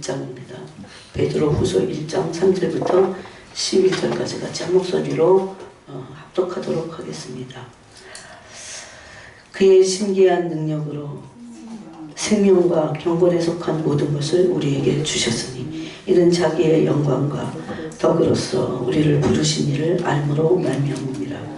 1장입니다. 베드로후서 1장 3절부터 11절까지 같이 한 목소리로 합독하도록 하겠습니다. 그의 신기한 능력으로 생명과 경건에 속한 모든 것을 우리에게 주셨으니 이는 자기의 영광과 덕으로서 우리를 부르신 이를 알므로 말미암음이라.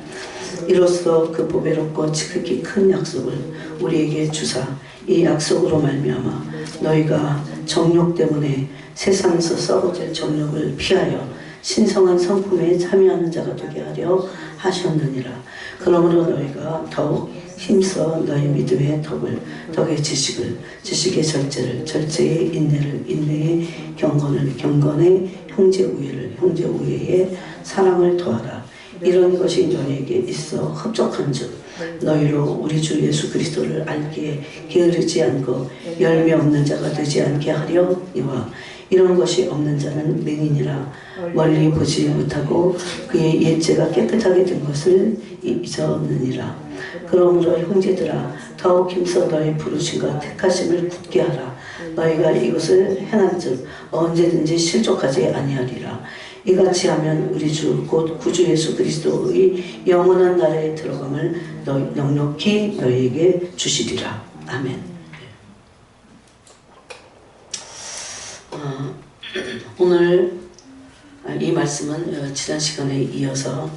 이로써 그 보배롭고 지극히 큰 약속을 우리에게 주사 이 약속으로 말미암아 너희가 정욕 때문에 세상에서 썩어질 정욕을 피하여 신성한 성품에 참여하는 자가 되게 하려 하셨느니라. 그러므로 너희가 더욱 힘써 너희 믿음의 덕을, 덕의 지식을, 지식의 절제를, 절제의 인내를, 인내의 경건을, 경건의 형제 우애를, 형제 우애의 사랑을 더하라. 이런 것이 너희에게 있어 흡족한즉 너희로 우리 주 예수 그리스도를 알기에 게으르지 않고 열매 없는 자가 되지 않게 하려 이와 이런 것이 없는 자는 맹인이라 멀리 보지 못하고 그의 옛죄가 깨끗하게 된 것을 잊었느니라. 그러므로 형제들아 더욱 힘써 너희 부르심과 택하심을 굳게 하라. 너희가 이것을 행한즉 언제든지 실족하지 아니하리라. 이같이 하면 우리 주 곧 구주 예수 그리스도의 영원한 나라에 들어감을 넉넉히 너희에게 주시리라. 아멘. 오늘 이 말씀은 지난 시간에 이어서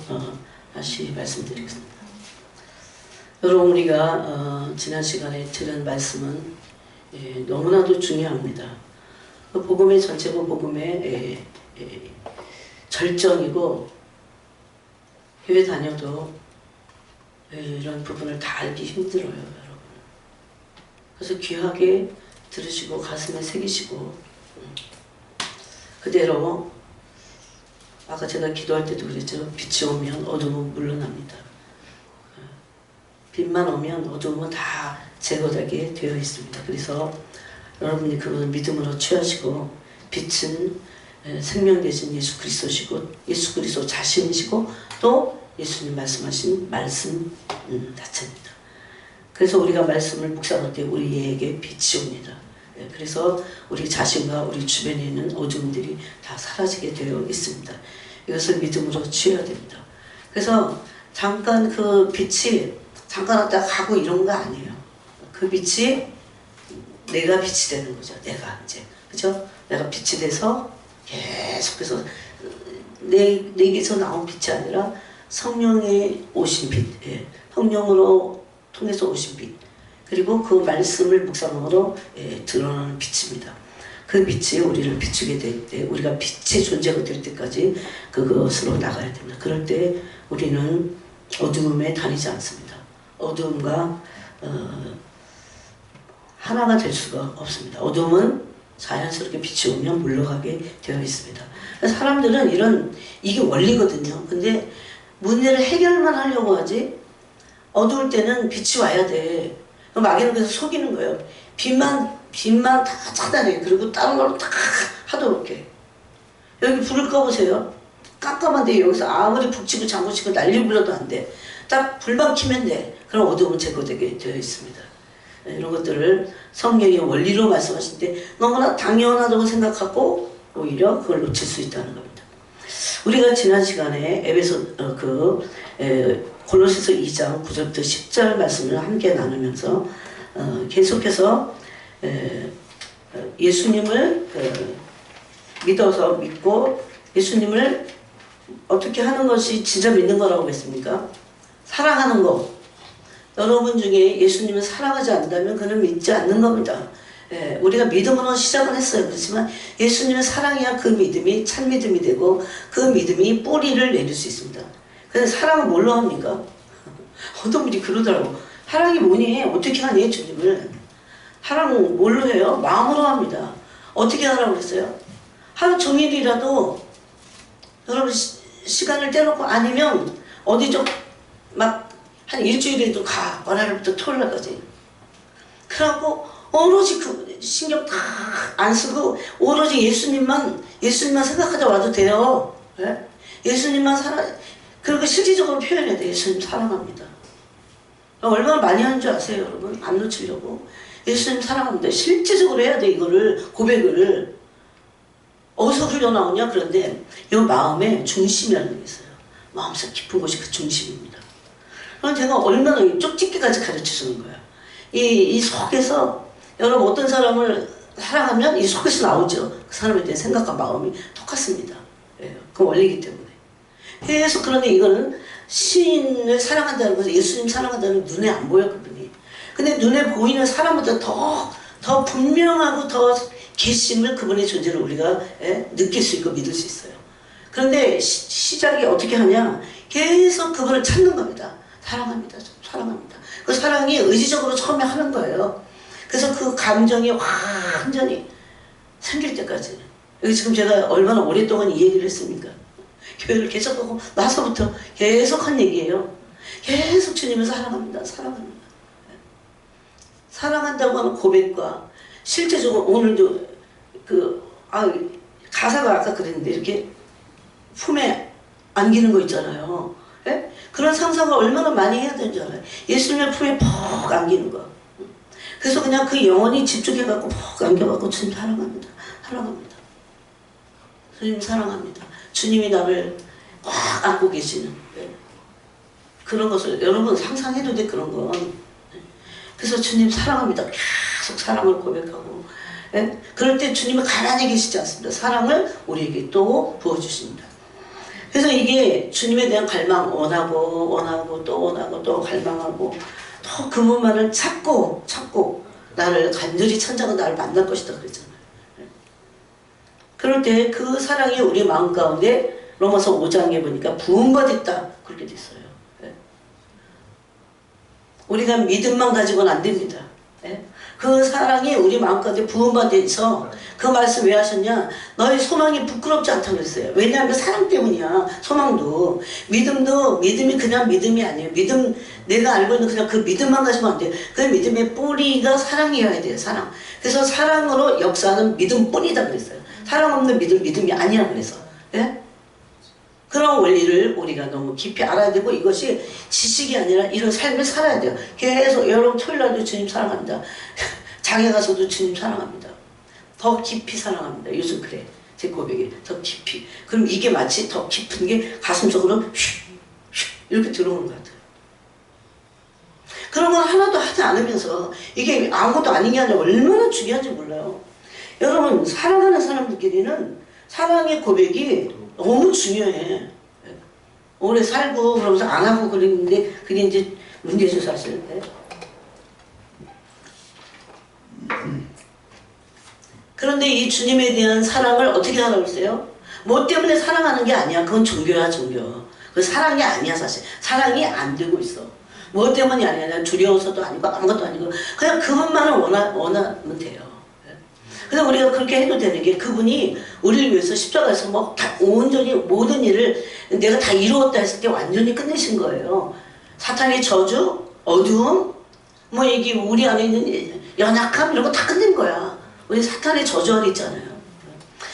다시 말씀드리겠습니다. 여러분, 우리가 지난 시간에 들은 말씀은 너무나도 중요합니다. 복음의 전체가 복음의 절정이고 교회 다녀도 이런 부분을 다 알기 힘들어요, 여러분. 그래서 귀하게 들으시고 가슴에 새기시고 그대로 아까 제가 기도할 때도 그랬죠. 빛이 오면 어둠은 물러납니다. 빛만 오면 어둠은 다 제거되게 되어 있습니다. 그래서 여러분이 그것을 믿음으로 취하시고 빛은 생명 되신 예수 그리스도시고 예수 그리스도 자신이시고 또 예수님 말씀하신 말씀 자체입니다. 그래서 우리가 말씀을 묵상할 때 우리에게 빛이 옵니다. 그래서 우리 자신과 우리 주변에 있는 어둠들이 다 사라지게 되어 있습니다. 이것을 믿음으로 취해야 됩니다. 그래서 잠깐 그 빛이 잠깐 왔다 가고 이런 거 아니에요. 그 빛이 내가 빛이 되는 거죠. 내가 이제 그죠? 내가 빛이 돼서 계속해서 내게서 나온 빛이 아니라 성령의 오신 빛, 성령으로 통해서 오신 빛, 그리고 그 말씀을 묵상으로 드러나는 빛입니다. 그 빛이 우리를 비추게 될 때, 우리가 빛의 존재가 될 때까지 그것으로 나가야 됩니다. 그럴 때 우리는 어두움에 다니지 않습니다. 어두움과 하나가 될 수가 없습니다. 어두움은 자연스럽게 빛이 오면 물러가게 되어 있습니다. 사람들은 이게 원리거든요. 근데 문제를 해결만 하려고 하지 어두울 때는 빛이 와야 돼. 마귀는 그래서 속이는 거예요. 빛만 다 차단해. 그리고 다른 걸로 다 하도록 해. 여기 불을 꺼보세요. 깜깜한데 여기서 아무리 북치고 장구치고 난리 불러도 안 돼. 딱 불만 켜면 돼. 그럼 어두움은 제거되게 되어 있습니다. 이런 것들을 성경의 원리로 말씀하실 때 너무나 당연하다고 생각하고 오히려 그걸 놓칠 수 있다는 겁니다. 우리가 지난 시간에 골로새서 2장 9절부터 10절 말씀을 함께 나누면서 계속해서 예수님을 믿어서 믿고 예수님을 어떻게 하는 것이 진짜 믿는 거라고 했습니까? 사랑하는 거. 여러분 중에 예수님을 사랑하지 않는다면 그는 믿지 않는 겁니다. 우리가 믿음으로 시작을 했어요. 그렇지만 예수님을 사랑해야 그 믿음이 참 믿음이 되고 그 믿음이 뿌리를 내릴 수 있습니다. 그래서 사랑은 뭘로 합니까? 어떤 분이 그러더라고. 사랑이 뭐니? 어떻게 하니 주님을? 사랑은 뭘로 해요? 마음으로 합니다. 어떻게 하라고 그랬어요? 하루 종일이라도 여러분 시간을 떼놓고 아니면 어디 좀 막 한 일주일에도 가. 월요일부터 토요일까지. 그러고 오로지 그 신경 다 안 쓰고 오로지 예수님만 생각하다 와도 돼요. 네? 예수님만 그리고 실질적으로 표현해야 돼. 예수님 사랑합니다. 얼마나 많이 하는 줄 아세요, 여러분? 안 놓치려고. 예수님 사랑합니다. 실질적으로 해야 돼, 이거를 고백을. 어디서 흘러나오냐? 그런데 이 마음의 중심이라는 게 있어요. 마음속 깊은 곳이 그 중심입니다. 그럼 제가 얼마나 쪽집게까지 가르쳐 주는 거예요. 이 속에서 여러분 어떤 사람을 사랑하면 이 속에서 나오죠. 그 사람에 대한 생각과 마음이 똑같습니다. 예, 그 원리이기 때문에. 계속 그런데 이거는 시인을 사랑한다는 것은 예수님 사랑한다는 눈에 안 보여 그분이. 근데 눈에 보이는 사람보다 더 분명하고 더 계심을 그분의 존재를 우리가 느낄 수 있고 믿을 수 있어요. 그런데 시작이 어떻게 하냐? 계속 그분을 찾는 겁니다. 사랑합니다. 사랑합니다. 그 사랑이 의지적으로 처음에 하는 거예요. 그래서 그 감정이 완전히 생길 때까지. 여기 지금 제가 얼마나 오랫동안 이 얘기를 했습니까? 교회를 개척하고 나서부터 계속 한 얘기예요. 계속 주님을 사랑합니다. 사랑합니다. 사랑한다고 하는 고백과 실제적으로 오늘도 가사가 아까 그랬는데 이렇게 품에 안기는 거 있잖아요. 예? 그런 상상을 얼마나 많이 해야 되는 줄 알아요. 예수님의 품에 푹 안기는 거. 그래서 그냥 그 영혼이 집중해갖고 푹 안겨갖고 주님 사랑합니다. 사랑합니다. 주님 사랑합니다. 주님이 나를 꽉 안고 계시는 그런 것을 여러분 상상해도 돼. 그런 건. 그래서 주님 사랑합니다. 계속 사랑을 고백하고 그럴 때 주님은 가만히 계시지 않습니다. 사랑을 우리에게 또 부어주십니다. 그래서 이게 주님에 대한 갈망 원하고 또 갈망하고 또 그분만을 찾고 나를 간절히 찾자고 나를 만날 것이다 그랬잖아요. 그럴 때 그 사랑이 우리 마음 가운데 로마서 5장에 보니까 부음받았다 그렇게 됐어요. 우리가 믿음만 가지고는 안 됩니다. 그 사랑이 우리 마음 가운데 부음받아서 그 말씀 왜 하셨냐? 너의 소망이 부끄럽지 않다고 그랬어요. 왜냐하면 사랑 때문이야. 소망도. 믿음이 그냥 믿음이 아니에요. 믿음, 내가 알고 있는 그냥 그 믿음만 가지면 안 돼요. 그 믿음의 뿌리가 사랑이어야 돼요. 사랑. 그래서 사랑으로 역사하는 믿음뿐이다 그랬어요. 사랑 없는 믿음이 아니야 그래서. 예? 그런 원리를 우리가 너무 깊이 알아야 되고 이것이 지식이 아니라 이런 삶을 살아야 돼요. 계속 여러분 토요일날도 주님 사랑합니다. 장에 가서도 주님 사랑합니다. 더 깊이 사랑합니다. 요즘 그래. 제 고백이 더 깊이. 그럼 이게 마치 더 깊은 게 가슴속으로 휙 이렇게 들어오는 것 같아요. 그런 건 하나도 하지 않으면서 이게 아무것도 아닌 게 아니라 얼마나 중요한지 몰라요. 여러분 사랑하는 사람들끼리는 사랑의 고백이 너무 중요해. 오래 살고 그러면서 안 하고 그랬는데 그게 이제 문제죠 사실. 그런데 이 주님에 대한 사랑을 어떻게 하라고 했어요? 뭐 때문에 사랑하는 게 아니야. 그건 종교야 종교. 그 사랑이 아니야 사실. 사랑이 안 되고 있어. 뭐 때문이 아니야. 두려워서도 아니고 아무것도 아니고 그냥 그것만을 원하면 돼요. 그래서 우리가 그렇게 해도 되는 게 그분이 우리를 위해서 십자가에서 뭐 다 온전히 모든 일을 내가 다 이루었다 했을 때 완전히 끝내신 거예요. 사탄의 저주, 어두움, 뭐 이게 우리 안에 있는 연약함 이런 거 다 끝낸 거야. 우리 사탄의 저주 아래 있잖아요.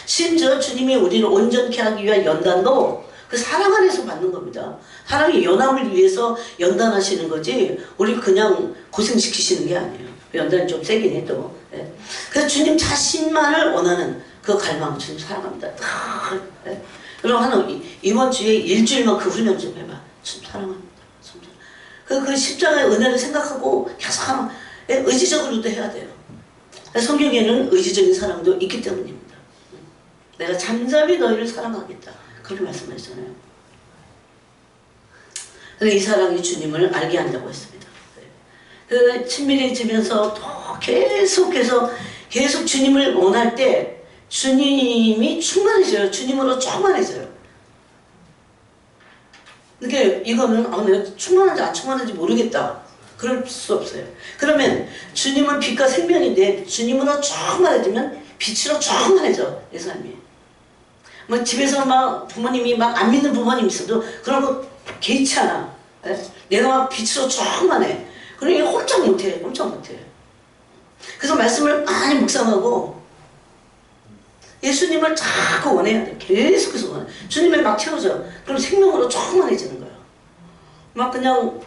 심지어 주님이 우리를 온전케 하기 위한 연단도 그 사랑 안에서 받는 겁니다. 사랑의 연합을 위해서 연단하시는 거지 우리 그냥 고생시키시는 게 아니에요. 연단이 좀 세긴 해도. 그래서 주님 자신만을 원하는 그 갈망 주님 사랑합니다. 그럼 이번 주에 일주일만 그 훈련 좀 해봐. 주님 사랑합니다. 그 십자가의 은혜를 생각하고 계속 하면 의지적으로도 해야 돼요. 성경에는 의지적인 사랑도 있기 때문입니다. 내가 잠잠히 너희를 사랑하겠다. 그렇게 말씀하셨잖아요. 이 사랑이 주님을 알게 한다고 했습니다. 그 친밀해지면서 또 계속해서 계속 주님을 원할 때 주님이 충만해져요. 주님으로 충만해져요. 그러니까 이거는 내가 충만한지 안 충만한지 모르겠다. 그럴 수 없어요. 그러면 주님은 빛과 생명인데 주님으로 충만해지면 빛으로 충만해져. 내 삶이. 뭐 집에서 막 부모님이 막 안 믿는 부모님 있어도 그런 거 개의치 않아. 내가 막 빛으로 충만해. 그러니까 꼼짝 못해. 그래서 말씀을 많이 묵상하고 예수님을 자꾸 원해야 돼. 계속해서 원해. 주님을 막 채워줘. 그럼 생명으로 충만해지는 거야. 막 그냥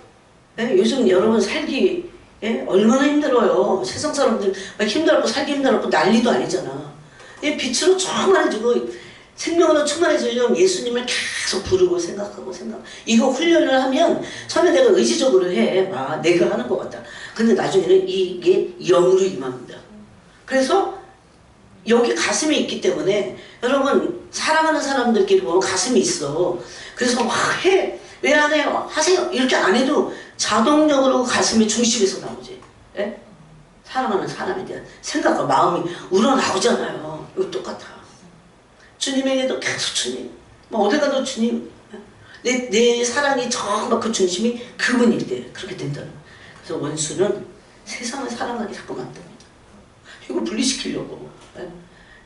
요즘 여러분 살기 얼마나 힘들어요. 세상 사람들 막 힘들었고 살기 힘들었고 난리도 아니잖아. 이 빛으로 충만해지고 생명으로 충만해지려면 예수님을 계속 부르고 생각하고 이거 훈련을 하면 처음에 내가 의지적으로 해. 내가 하는 것 같다. 근데 나중에는 이게 영으로 임합니다. 그래서 여기 가슴이 있기 때문에 여러분 사랑하는 사람들끼리 보면 가슴이 있어. 그래서 막 해. 왜 안 해요? 하세요. 이렇게 안 해도 자동적으로 가슴이 중심에서 나오지. 예? 사랑하는 사람에 대한 생각과 마음이 우러나오잖아요. 이거 똑같아. 주님에게도 계속 주님. 어딜 가도 주님. 내 사랑이 정말 그 중심이 그분일 때 그렇게 된다는 거예요. 그래서 원수는 세상을 사랑하게 자꾸 만듭니다. 이거 분리시키려고.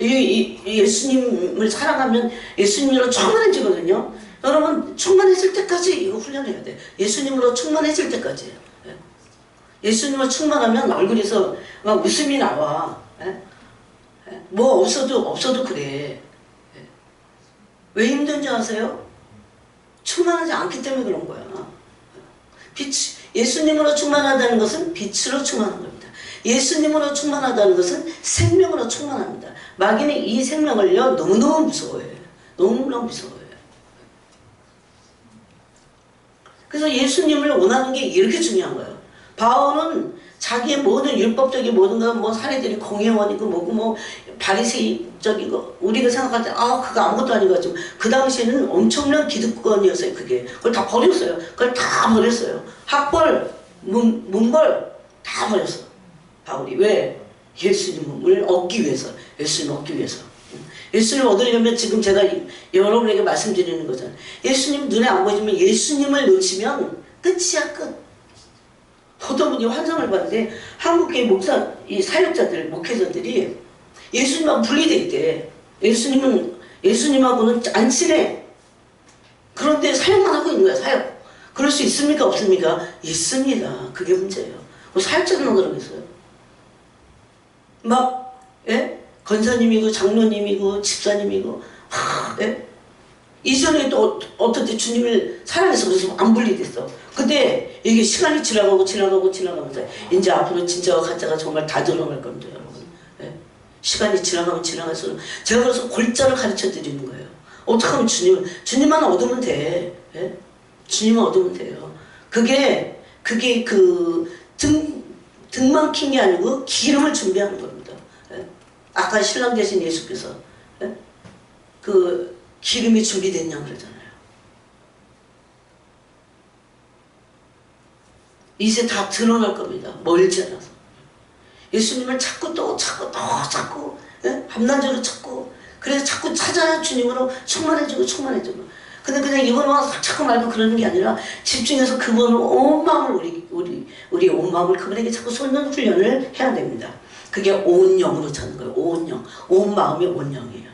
예수님을 사랑하면 예수님으로 충만해지거든요. 여러분 충만해질 때까지 이거 훈련해야 돼. 예수님으로 충만해질 때까지예요. 예수님으로 충만하면 얼굴에서 막 웃음이 나와. 뭐 없어도 그래. 왜 힘든지 아세요? 충만하지 않기 때문에 그런 거야. 예수님으로 충만하다는 것은 빛으로 충만한 겁니다. 예수님으로 충만하다는 것은 생명으로 충만합니다. 마귀는 이 생명을요 너무너무 무서워해요. 너무너무 무서워해요. 그래서 예수님을 원하는 게 이렇게 중요한 거예요. 바울은 자기의 모든 율법적인 모든 건 사례들이 공회원이고 뭐고 바리새적이고 우리가 생각할 때 그거 아무것도 아닌 것 같지만 그 당시에는 엄청난 기득권이었어요. 그걸 다 버렸어요. 그걸 다 버렸어요. 학벌, 문벌 다 버렸어. 바울이 왜? 예수님을 얻기 위해서. 예수님을 얻기 위해서. 예수님을 얻으려면 지금 제가 여러분에게 말씀드리는 거잖아요. 예수님 눈에 안 보이지만 예수님을 놓치면 끝이야 끝. 어떤 분이 환상을 봤는데 한국의 이 사역자들, 목회자들이 예수님하고 분리돼 있대. 예수님하고는 안 친해. 그런데 사역만 하고 있는 거야, 사역. 그럴 수 있습니까? 없습니까? 있습니다. 그게 문제예요. 사역자들만 그러겠어요. 권사님이고 장로님이고 집사님이고 이전에 또 어떤 때 주님을 사랑해서 그래서 안 분리됐어. 근데 이게 시간이 지나가면서 이제 앞으로 진짜와 가짜가 정말 다 드러날 겁니다, 여러분. 시간이 지나가면 지나갈수록 제가 그래서 골자를 가르쳐 드리는 거예요. 어떻게 하면 주님만 얻으면 돼. 주님만 얻으면 돼요. 그게 등만 킨 게 아니고 기름을 준비하는 겁니다. 아까 신랑 되신 예수께서 그 기름이 준비됐냐 그러잖아요. 이제 다 드러날 겁니다. 멀지 않아서. 예수님을 찾고 밤낮으로 찾고 그래서 자꾸 찾아야 주님으로 충만해지고 근데 그냥 이번 와서 자꾸 말고 그러는 게 아니라 집중해서 그분을 온 마음을 우리 온 마음을 그분에게 자꾸 쏟는 훈련을 해야 됩니다. 그게 온 영으로 찾는 거예요. 온 영. 온 마음이 온 영이에요.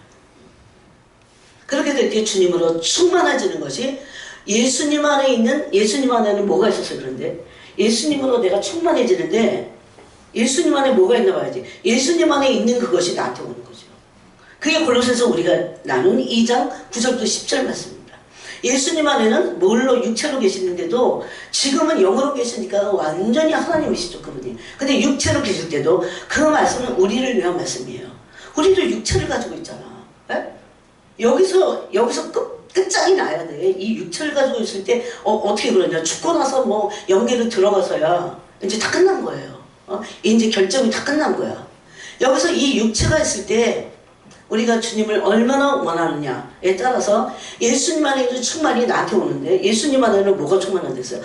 그렇게 될 때 주님으로 충만해지는 것이 예수님 안에는 뭐가 있어서 그런데 예수님으로 내가 충만해지는데 예수님 안에 뭐가 있나 봐야지. 예수님 안에 있는 그것이 나한테 오는 거죠. 그게 골로새서 우리가 나눈 2장 9절부터 10절 말씀입니다. 예수님 안에는 뭘로 육체로 계시는데도 지금은 영으로 계시니까 완전히 하나님이시죠, 그분이. 근데 육체로 계실 때도 그 말씀은 우리를 위한 말씀이에요. 우리도 육체를 가지고 있잖아. 여기서 끝장이 나야 돼. 이 육체를 가지고 있을 때 어떻게 그러냐. 죽고 나서 영계로 들어가서야 이제 다 끝난 거예요. 이제 결정이 다 끝난 거야. 여기서 이 육체가 있을 때 우리가 주님을 얼마나 원하느냐에 따라서 예수님 안에 있는 충만이 나한테 오는데 예수님 안에는 뭐가 충만한데 있어요?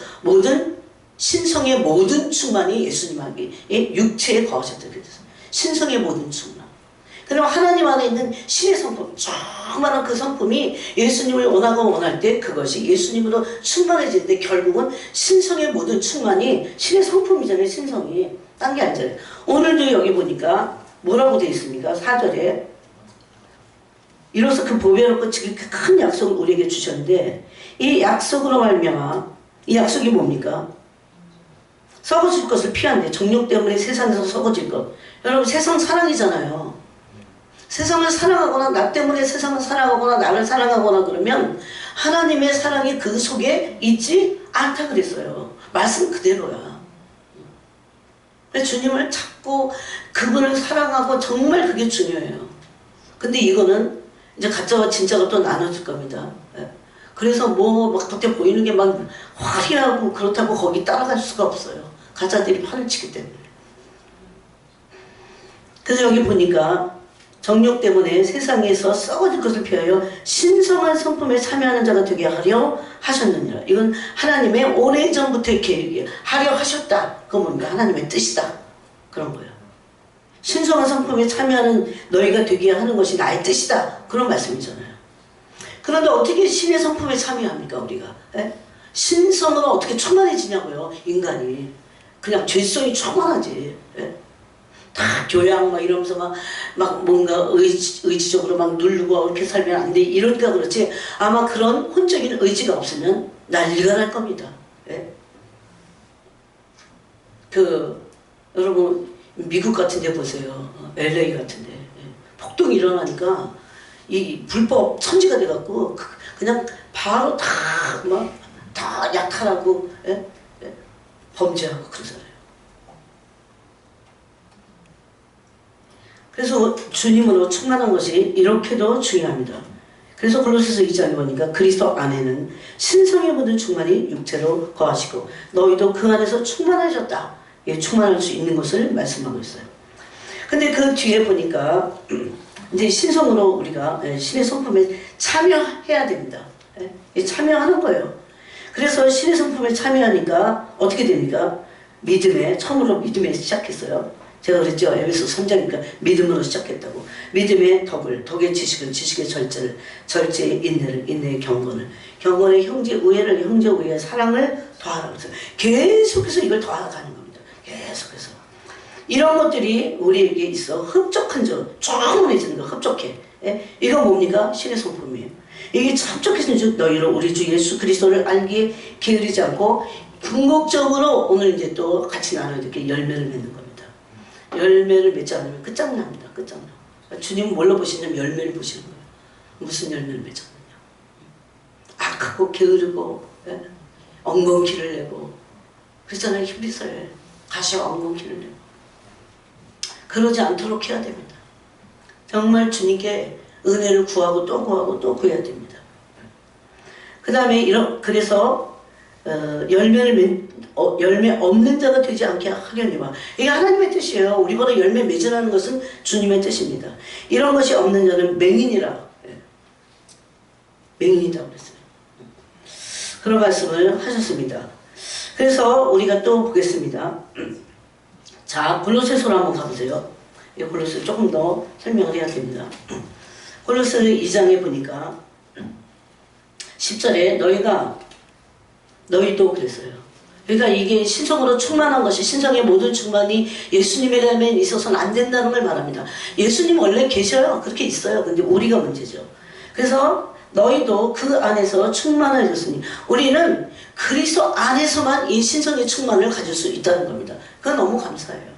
신성의 모든 충만이 예수님 안에 육체에 거하셨다고 그랬어요. 신성의 모든 충만. 그럼 하나님 안에 있는 신의 성품, 조그마한 그 성품이 예수님을 원할 때 그것이 예수님으로 충만해질 때 결국은 신성의 모든 충만이 신의 성품이잖아요. 신성이. 딴 게 아니잖아요. 오늘도 여기 보니까 뭐라고 되어 있습니까? 4절에 이로써 그 보배로 꽂히기 큰 약속을 우리에게 주셨는데 이 약속으로 말미암아 이 약속이 뭡니까? 썩어질 것을 피한대. 정욕 때문에 세상에서 썩어질 것. 여러분 세상 사랑이잖아요. 세상을 사랑하거나 나 때문에 세상을 사랑하거나 나를 사랑하거나 그러면 하나님의 사랑이 그 속에 있지 않다 그랬어요. 말씀 그대로야. 주님을 찾고 그분을 사랑하고 정말 그게 중요해요. 근데 이거는 이제 가짜와 진짜가 또 나눠질 겁니다. 예. 그래서 뭐 막 겉에 보이는 게 막 화려하고 그렇다고 거기 따라갈 수가 없어요. 가짜들이 판을 치기 때문에. 그래서 여기 보니까 정욕 때문에 세상에서 썩어질 것을 피하여 신성한 성품에 참여하는 자가 되게 하려 하셨느니라. 이건 하나님의 오래전부터의 계획이에요. 하려 하셨다. 그건 뭡니까? 하나님의 뜻이다. 그런 거예요. 신성한 성품에 참여하는 너희가 되게 하는 것이 나의 뜻이다. 그런 말씀이잖아요. 그런데 어떻게 신의 성품에 참여합니까, 우리가? 에? 신성으로 어떻게 충만해지냐고요, 인간이. 그냥 죄성이 충만하지. 에? 다 교양 막 이러면서 막 뭔가 의지적으로 막 누르고 이렇게 살면 안 돼. 이러니까 그렇지. 아마 그런 혼적인 의지가 없으면 난리가 날 겁니다. 예? 여러분, 미국 같은 데 보세요. LA 같은 데. 예. 폭동이 일어나니까 이 불법 천지가 돼갖고 그냥 바로 다 약탈하고, 예? 예? 범죄하고 그러잖아요. 그래서 주님으로 충만한 것이 이렇게도 중요합니다. 그래서 골로새서 2장에 보니까 그리스도 안에는 신성의 모든 충만이 육체로 거하시고 너희도 그 안에서 충만하셨다. 예, 충만할 수 있는 것을 말씀하고 있어요. 근데 그 뒤에 보니까 이제 신성으로 우리가 신의 성품에 참여해야 됩니다. 예, 참여하는 거예요. 그래서 신의 성품에 참여하니까 어떻게 됩니까? 처음으로 믿음에 시작했어요. 제가 그랬죠. 에베소 3장이니까 믿음으로 시작했다고. 믿음의 덕의 지식은 지식의 절제의 인내를, 인내의 경건을, 경건의 형제 우애의 사랑을 더하라고 해서 계속해서 이걸 더하가는 겁니다. 계속해서. 이런 것들이 우리에게 있어 흡족한 점, 충분해지는 거, 흡족해. 예? 이거 뭡니까? 신의 성품이에요. 이게 합족해서 너희를 우리 주 예수 그리스도를 알기에 게으르지 않고 궁극적으로 오늘 이제 또 같이 나눠야 될 게 열매를 맺는 겁니다. 열매를 맺지 않으면 끝장납니다. 끝장나. 주님은 뭘로 보시냐면 열매를 보시는 거예요. 무슨 열매를 맺었느냐. 악하고 게으르고, 예? 엉겅퀴를 내고. 그렇잖아요. 히브리서에 가시와 엉겅퀴를 내고. 그러지 않도록 해야 됩니다. 정말 주님께 은혜를 구하고 또 구하고 또 구해야 됩니다. 그 다음에 그래서 열매 없는 자가 되지 않게 하려니와. 이게 하나님의 뜻이에요. 우리보다 열매 맺으라는 것은 주님의 뜻입니다. 이런 것이 없는 자는 맹인이라. 맹인이라고 그랬어요. 그런 말씀을 하셨습니다. 그래서 우리가 또 보겠습니다. 자, 골로새서로 한번 가보세요. 골로새 조금 더 설명을 해야 됩니다. 골로새 2장에 보니까 10절에 너희도 그랬어요. 그러니까 이게 신성으로 충만한 것이, 신성의 모든 충만이 예수님에 있어서는 안 된다는 걸 말합니다. 예수님 원래 계셔요. 그렇게 있어요. 근데 우리가 문제죠. 그래서 너희도 그 안에서 충만해졌으니, 우리는 그리스도 안에서만 이 신성의 충만을 가질 수 있다는 겁니다. 그건 너무 감사해요.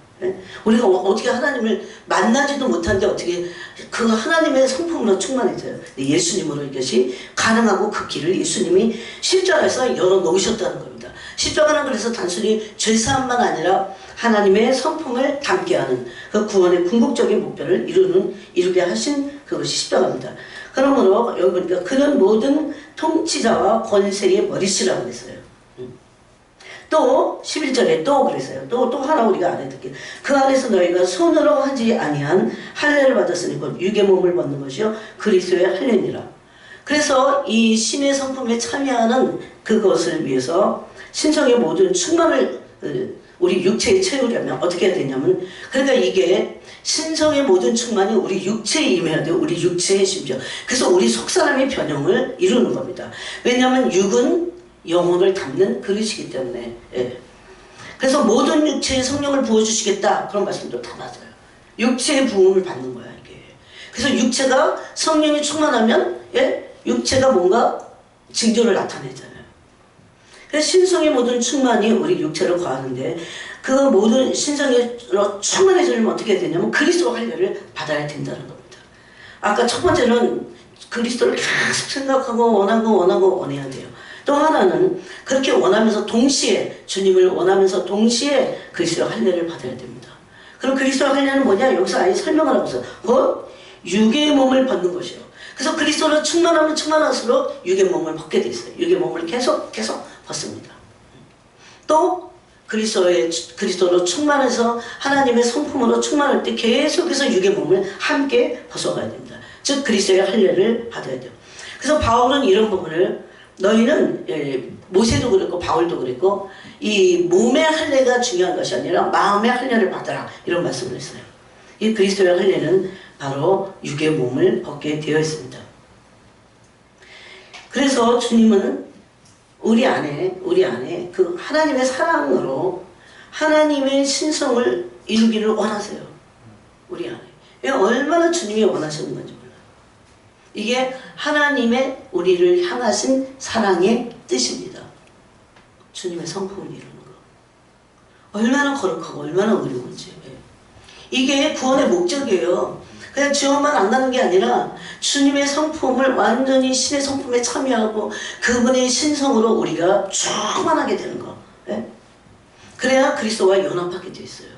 우리가 어떻게 하나님을 만나지도 못하는데 어떻게 그 하나님의 성품으로 충만해져요. 예수님으로 이것이 가능하고 그 길을 예수님이 십자가에서 열어놓으셨다는 겁니다. 십자가는 그래서 단순히 죄사함만 아니라 하나님의 성품을 담게 하는 그 구원의 궁극적인 목표를 이루게 하신 그것이 십자가입니다. 그러므로 여기 보니까 그는 모든 통치자와 권세의 머리시라고 했어요. 또 11절에 또 그랬어요. 또 하나 우리가 알아야 될 게, 그 안에서 너희가 손으로 하지 아니한 할례를 받았으니 곧 육의 몸을 벗는 것이요 그리스도의 할례니라. 그래서 이 신의 성품에 참여하는 그것을 위해서 신성의 모든 충만을 우리 육체에 채우려면 어떻게 해야 되냐면, 그러니까 이게 신성의 모든 충만이 우리 육체에 임해야 돼요. 우리 육체에 심지어. 그래서 우리 속사람의 변형을 이루는 겁니다. 왜냐하면 육은 영혼을 담는 그릇이기 때문에. 예. 그래서 모든 육체에 성령을 부어주시겠다, 그런 말씀도 다 맞아요. 육체의 부음을 받는 거야 이게. 그래서 육체가 성령이 충만하면, 예? 육체가 뭔가 징조를 나타내잖아요. 그래서 신성의 모든 충만이 우리 육체로 거하는데, 그 모든 신성으로 충만해지려면 어떻게 해야 되냐면 그리스도 할례를 받아야 된다는 겁니다. 아까 첫 번째는 그리스도를 계속 생각하고 원해야 돼요. 또 하나는 그렇게 원하면서 동시에, 주님을 원하면서 동시에 그리스도 할례를 받아야 됩니다. 그럼 그리스도 할례는 뭐냐? 여기서 아예 설명을 하고 있어요. 곧 육의 몸을 벗는 것이요. 그래서 그리스도로 충만하면 충만할수록 육의 몸을 벗게 돼 있어요. 육의 몸을 계속 벗습니다. 또 그리스도로 충만해서 하나님의 성품으로 충만할 때 계속해서 육의 몸을 함께 벗어가야 됩니다. 즉 그리스도의 할례를 받아야 돼요. 그래서 바울은 이런 부분을 너희는 모세도 그랬고 바울도 그랬고 이 몸의 할례가 중요한 것이 아니라 마음의 할례를 받아라 이런 말씀을 했어요. 이 그리스도의 할례는 바로 육의 몸을 벗게 되어 있습니다. 그래서 주님은 우리 안에 그 하나님의 사랑으로 하나님의 신성을 이루기를 원하세요. 우리 안에. 얼마나 주님이 원하시는 건지 몰라요. 이게 하나님의 우리를 향하신 사랑의 뜻입니다. 주님의 성품을 이루는 거. 얼마나 거룩하고 얼마나 어려운지. 이게 구원의 목적이에요. 그냥 지원만 안 가는 게 아니라 주님의 성품을 완전히 신의 성품에 참여하고 그분의 신성으로 우리가 충만하게 되는 거. 그래야 그리스도와 연합하게 돼 있어요.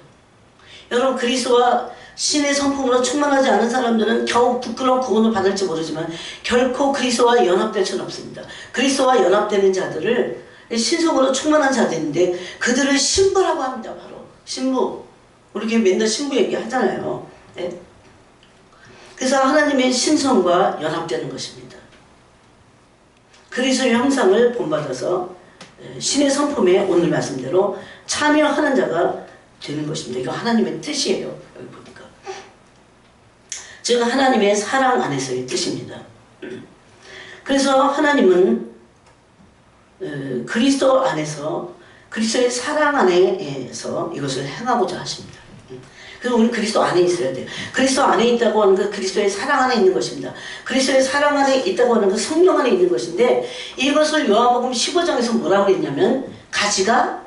여러분 그리스도와 신의 성품으로 충만하지 않은 사람들은 겨우 부끄러운 구원을 받을지 모르지만 결코 그리스도와 연합될 수는 없습니다. 그리스도와 연합되는 자들을 신성으로 충만한 자들인데 그들을 신부라고 합니다. 바로 신부. 우리 교회 맨날 신부 얘기하잖아요. 네? 그래서 하나님의 신성과 연합되는 것입니다. 그리스도의 형상을 본받아서 신의 성품에 오늘 말씀대로 참여하는 자가 되는 것입니다. 이거 하나님의 뜻이에요. 여기 보니까. 즉 하나님의 사랑 안에서의 뜻입니다. 그래서 하나님은 그리스도 안에서 그리스도의 사랑 안에서 이것을 행하고자 하십니다. 그래서 우리는 그리스도 안에 있어야 돼요. 그리스도 안에 있다고 하는 건 그리스도의 사랑 안에 있는 것입니다. 그리스도의 사랑 안에 있다고 하는 건 성령 안에 있는 것인데 이것을 요한복음 15장에서 뭐라고 그랬냐면 가지가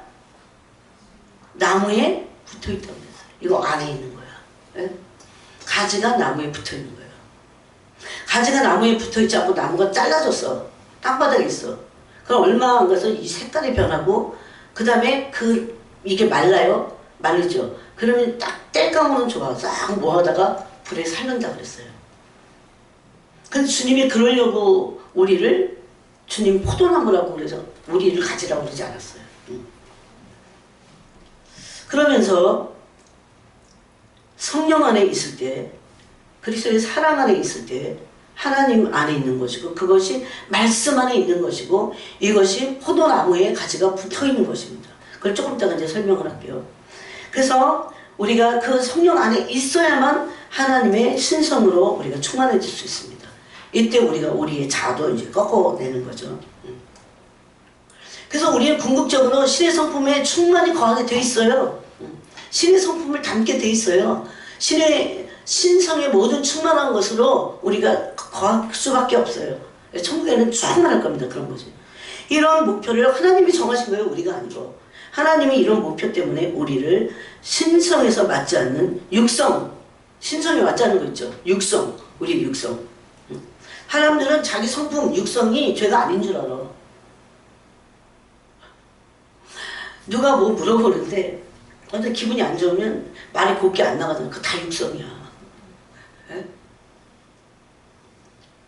나무에 붙어있다고 그랬어요. 이거 안에 있는 거야. 네? 가지가 나무에 붙어있는 거예요. 가지가 나무에 붙어있지 않고 나무가 잘라졌어. 땅바닥에 있어. 그럼 얼마 안 가서 이 색깔이 변하고 그 다음에 이게 말라요. 말리죠. 그러면 딱 뗄감으로는 좋아. 싹 모아다가 불에 삶는다 그랬어요. 근데 주님이 그러려고 우리를 주님 포도나무라고 그래서 우리를 가지라고 그러지 않았어요. 그러면서 성령 안에 있을 때 그리스도의 사랑 안에 있을 때 하나님 안에 있는 것이고 그것이 말씀 안에 있는 것이고 이것이 포도나무에 가지가 붙어있는 것입니다. 그걸 조금 이따가 이제 설명을 할게요. 그래서 우리가 그 성령 안에 있어야만 하나님의 신성으로 우리가 충만해질 수 있습니다. 이때 우리가 우리의 자아도 이제 꺾어내는 거죠. 그래서 우리는 궁극적으로 신의 성품에 충만히 거하게 돼 있어요. 신의 성품을 담게 돼 있어요. 신성의 모든 충만한 것으로 우리가 거할 수밖에 없어요. 천국에는 충만할 겁니다. 그런 거지. 이런 목표를 하나님이 정하신 거예요. 우리가 아니고. 하나님이 이런 목표 때문에 우리를 신성에서 맞지 않는 육성, 신성에 맞지 않는 거 있죠. 육성, 우리 육성. 사람들은 자기 성품, 육성이 죄가 아닌 줄 알아. 누가 뭐 물어보는데 근데 기분이 안 좋으면 말이 곱게 안 나가잖아. 그거 다 육성이야. 에?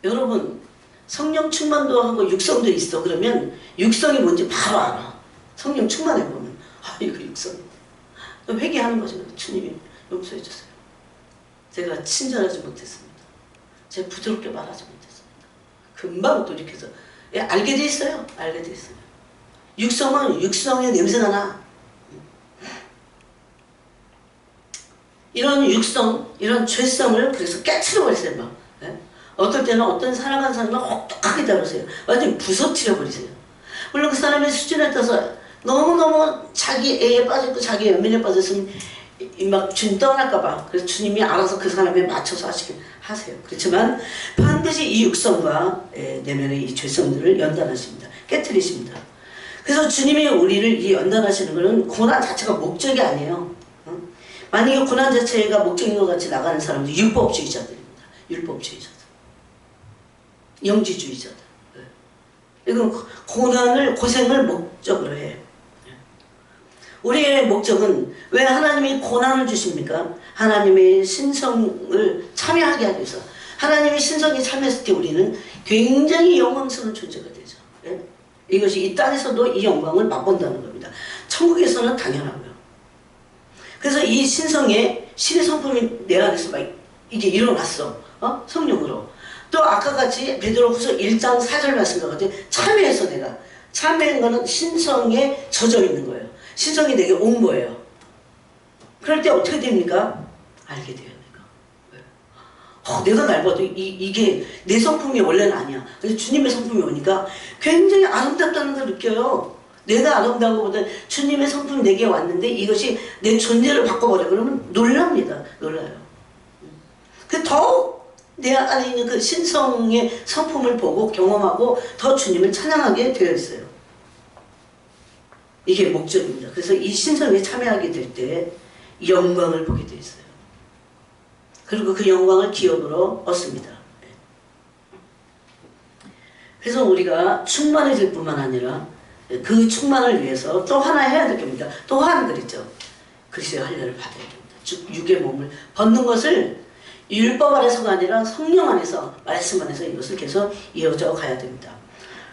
여러분 성령 충만도 하고 육성도 있어. 그러면 육성이 뭔지 바로 알아. 성령 충만해보면 아 이거 육성이다. 회개하는 거죠. 주님이 용서해 주세요. 제가 친절하지 못했습니다. 제가 부드럽게 말하지 못했습니다. 금방 돌이켜서 알게 돼 있어요. 알게 돼 있어요. 육성은 육성의 냄새가 나. 이런 육성, 이런 죄성을 그래서 깨트려버리세요. 막. 어떨 때는 어떤 사랑하는 사람을 혹독하게 다루세요. 완전히 부서뜨려버리세요. 물론 그 사람의 수준에 따라서 너무너무 자기 애에 빠져있고 자기 연민에 빠져있으면 막 주님 떠날까봐 그래서 주님이 알아서 그 사람에 맞춰서 하세요. 그렇지만 반드시 이 육성과 내면의 이 죄성들을 연단하십니다. 깨트리십니다. 그래서 주님이 우리를 이 연단하시는 것은 고난 자체가 목적이 아니에요. 만약에 고난 자체가 목적인 것 같이 나가는 사람들 율법주의자들입니다. 율법주의자들. 영지주의자들. 이건 고생을 목적으로 해. 우리의 목적은 왜 하나님이 고난을 주십니까? 하나님의 신성을 참여하게 하기 위해서. 하나님의 신성이 참여했을 때 우리는 굉장히 영광스러운 존재가 되죠. 예? 이것이 이 땅에서도 이 영광을 맛본다는 겁니다. 천국에서는 당연하고요. 그래서 이 신성의 신의 성품이 내 안에서 막 이게 일어났어. 성령으로. 또 아까 같이 베드로후서 1장 4절 말씀과 같이 참여해서 내가 참여한 거는 신성에 젖어 있는 거예요. 신성이 내게 온 거예요. 그럴 때 어떻게 됩니까? 알게 돼요. 내가 넓어도 이게 내 성품이 원래는 아니야. 그래서 주님의 성품이 오니까 굉장히 아름답다는 걸 느껴요. 내가 아름다운 것보다 주님의 성품이 내게 왔는데 이것이 내 존재를 바꿔버려. 그러면 놀랍니다. 놀라요. 더욱 내 안에 있는 그 신성의 성품을 보고 경험하고 더 주님을 찬양하게 되어 있어요. 이게 목적입니다. 그래서 이 신성에 참여하게 될 때 영광을 보게 되어 있어요. 그리고 그 영광을 기업으로 얻습니다. 그래서 우리가 충만해질 뿐만 아니라 그 충만을 위해서 또 하나 해야 될 겁니다. 또한 그랬죠. 그리스도의 할례를 받아야 됩니다. 즉 육의 몸을 벗는 것을 율법 안에서가 아니라 성령 안에서, 말씀 안에서 이것을 계속 이어져 가야 됩니다.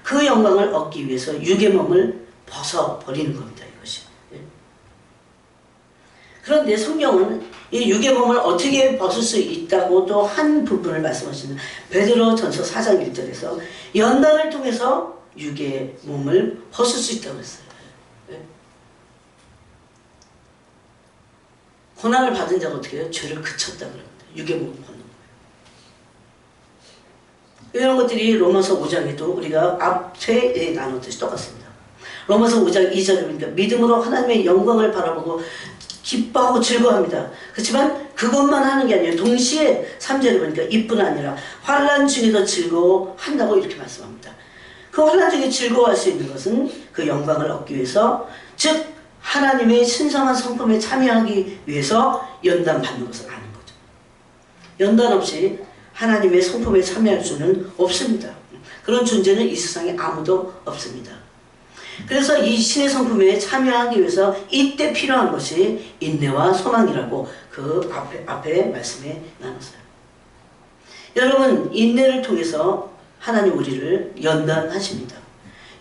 그 영광을 얻기 위해서 육의 몸을 벗어버리는 겁니다. 이것이. 그런데 성경은 이 육의 몸을 어떻게 벗을 수 있다고 또 한 부분을 말씀하시는 베드로전서 4장 1절에서 연단을 통해서 육의 몸을 벗을 수 있다고 했어요. 고난을 받은 자가 어떻게 해요? 죄를 그쳤다 그럽니다. 육의 몸을 벗는 거예요. 이런 것들이 로마서 5장에도 우리가 앞에 나눴듯이 똑같습니다. 로마서 5장 2절에 보니까 믿음으로 하나님의 영광을 바라보고 기뻐하고 즐거워합니다. 그렇지만 그것만 하는 게 아니에요. 동시에 3절에 보니까 이뿐 아니라 환난 중에도 즐거워한다고 이렇게 말씀합니다. 그 환난 중에 즐거워할 수 있는 것은 그 영광을 얻기 위해서, 즉 하나님의 신성한 성품에 참여하기 위해서 연단 받는 것을 아는 거죠. 연단 없이 하나님의 성품에 참여할 수는 없습니다. 그런 존재는 이 세상에 아무도 없습니다. 그래서 이 신의 성품에 참여하기 위해서 이때 필요한 것이 인내와 소망이라고 그 앞에 말씀에 나눴어요. 여러분, 인내를 통해서 하나님 우리를 연단하십니다.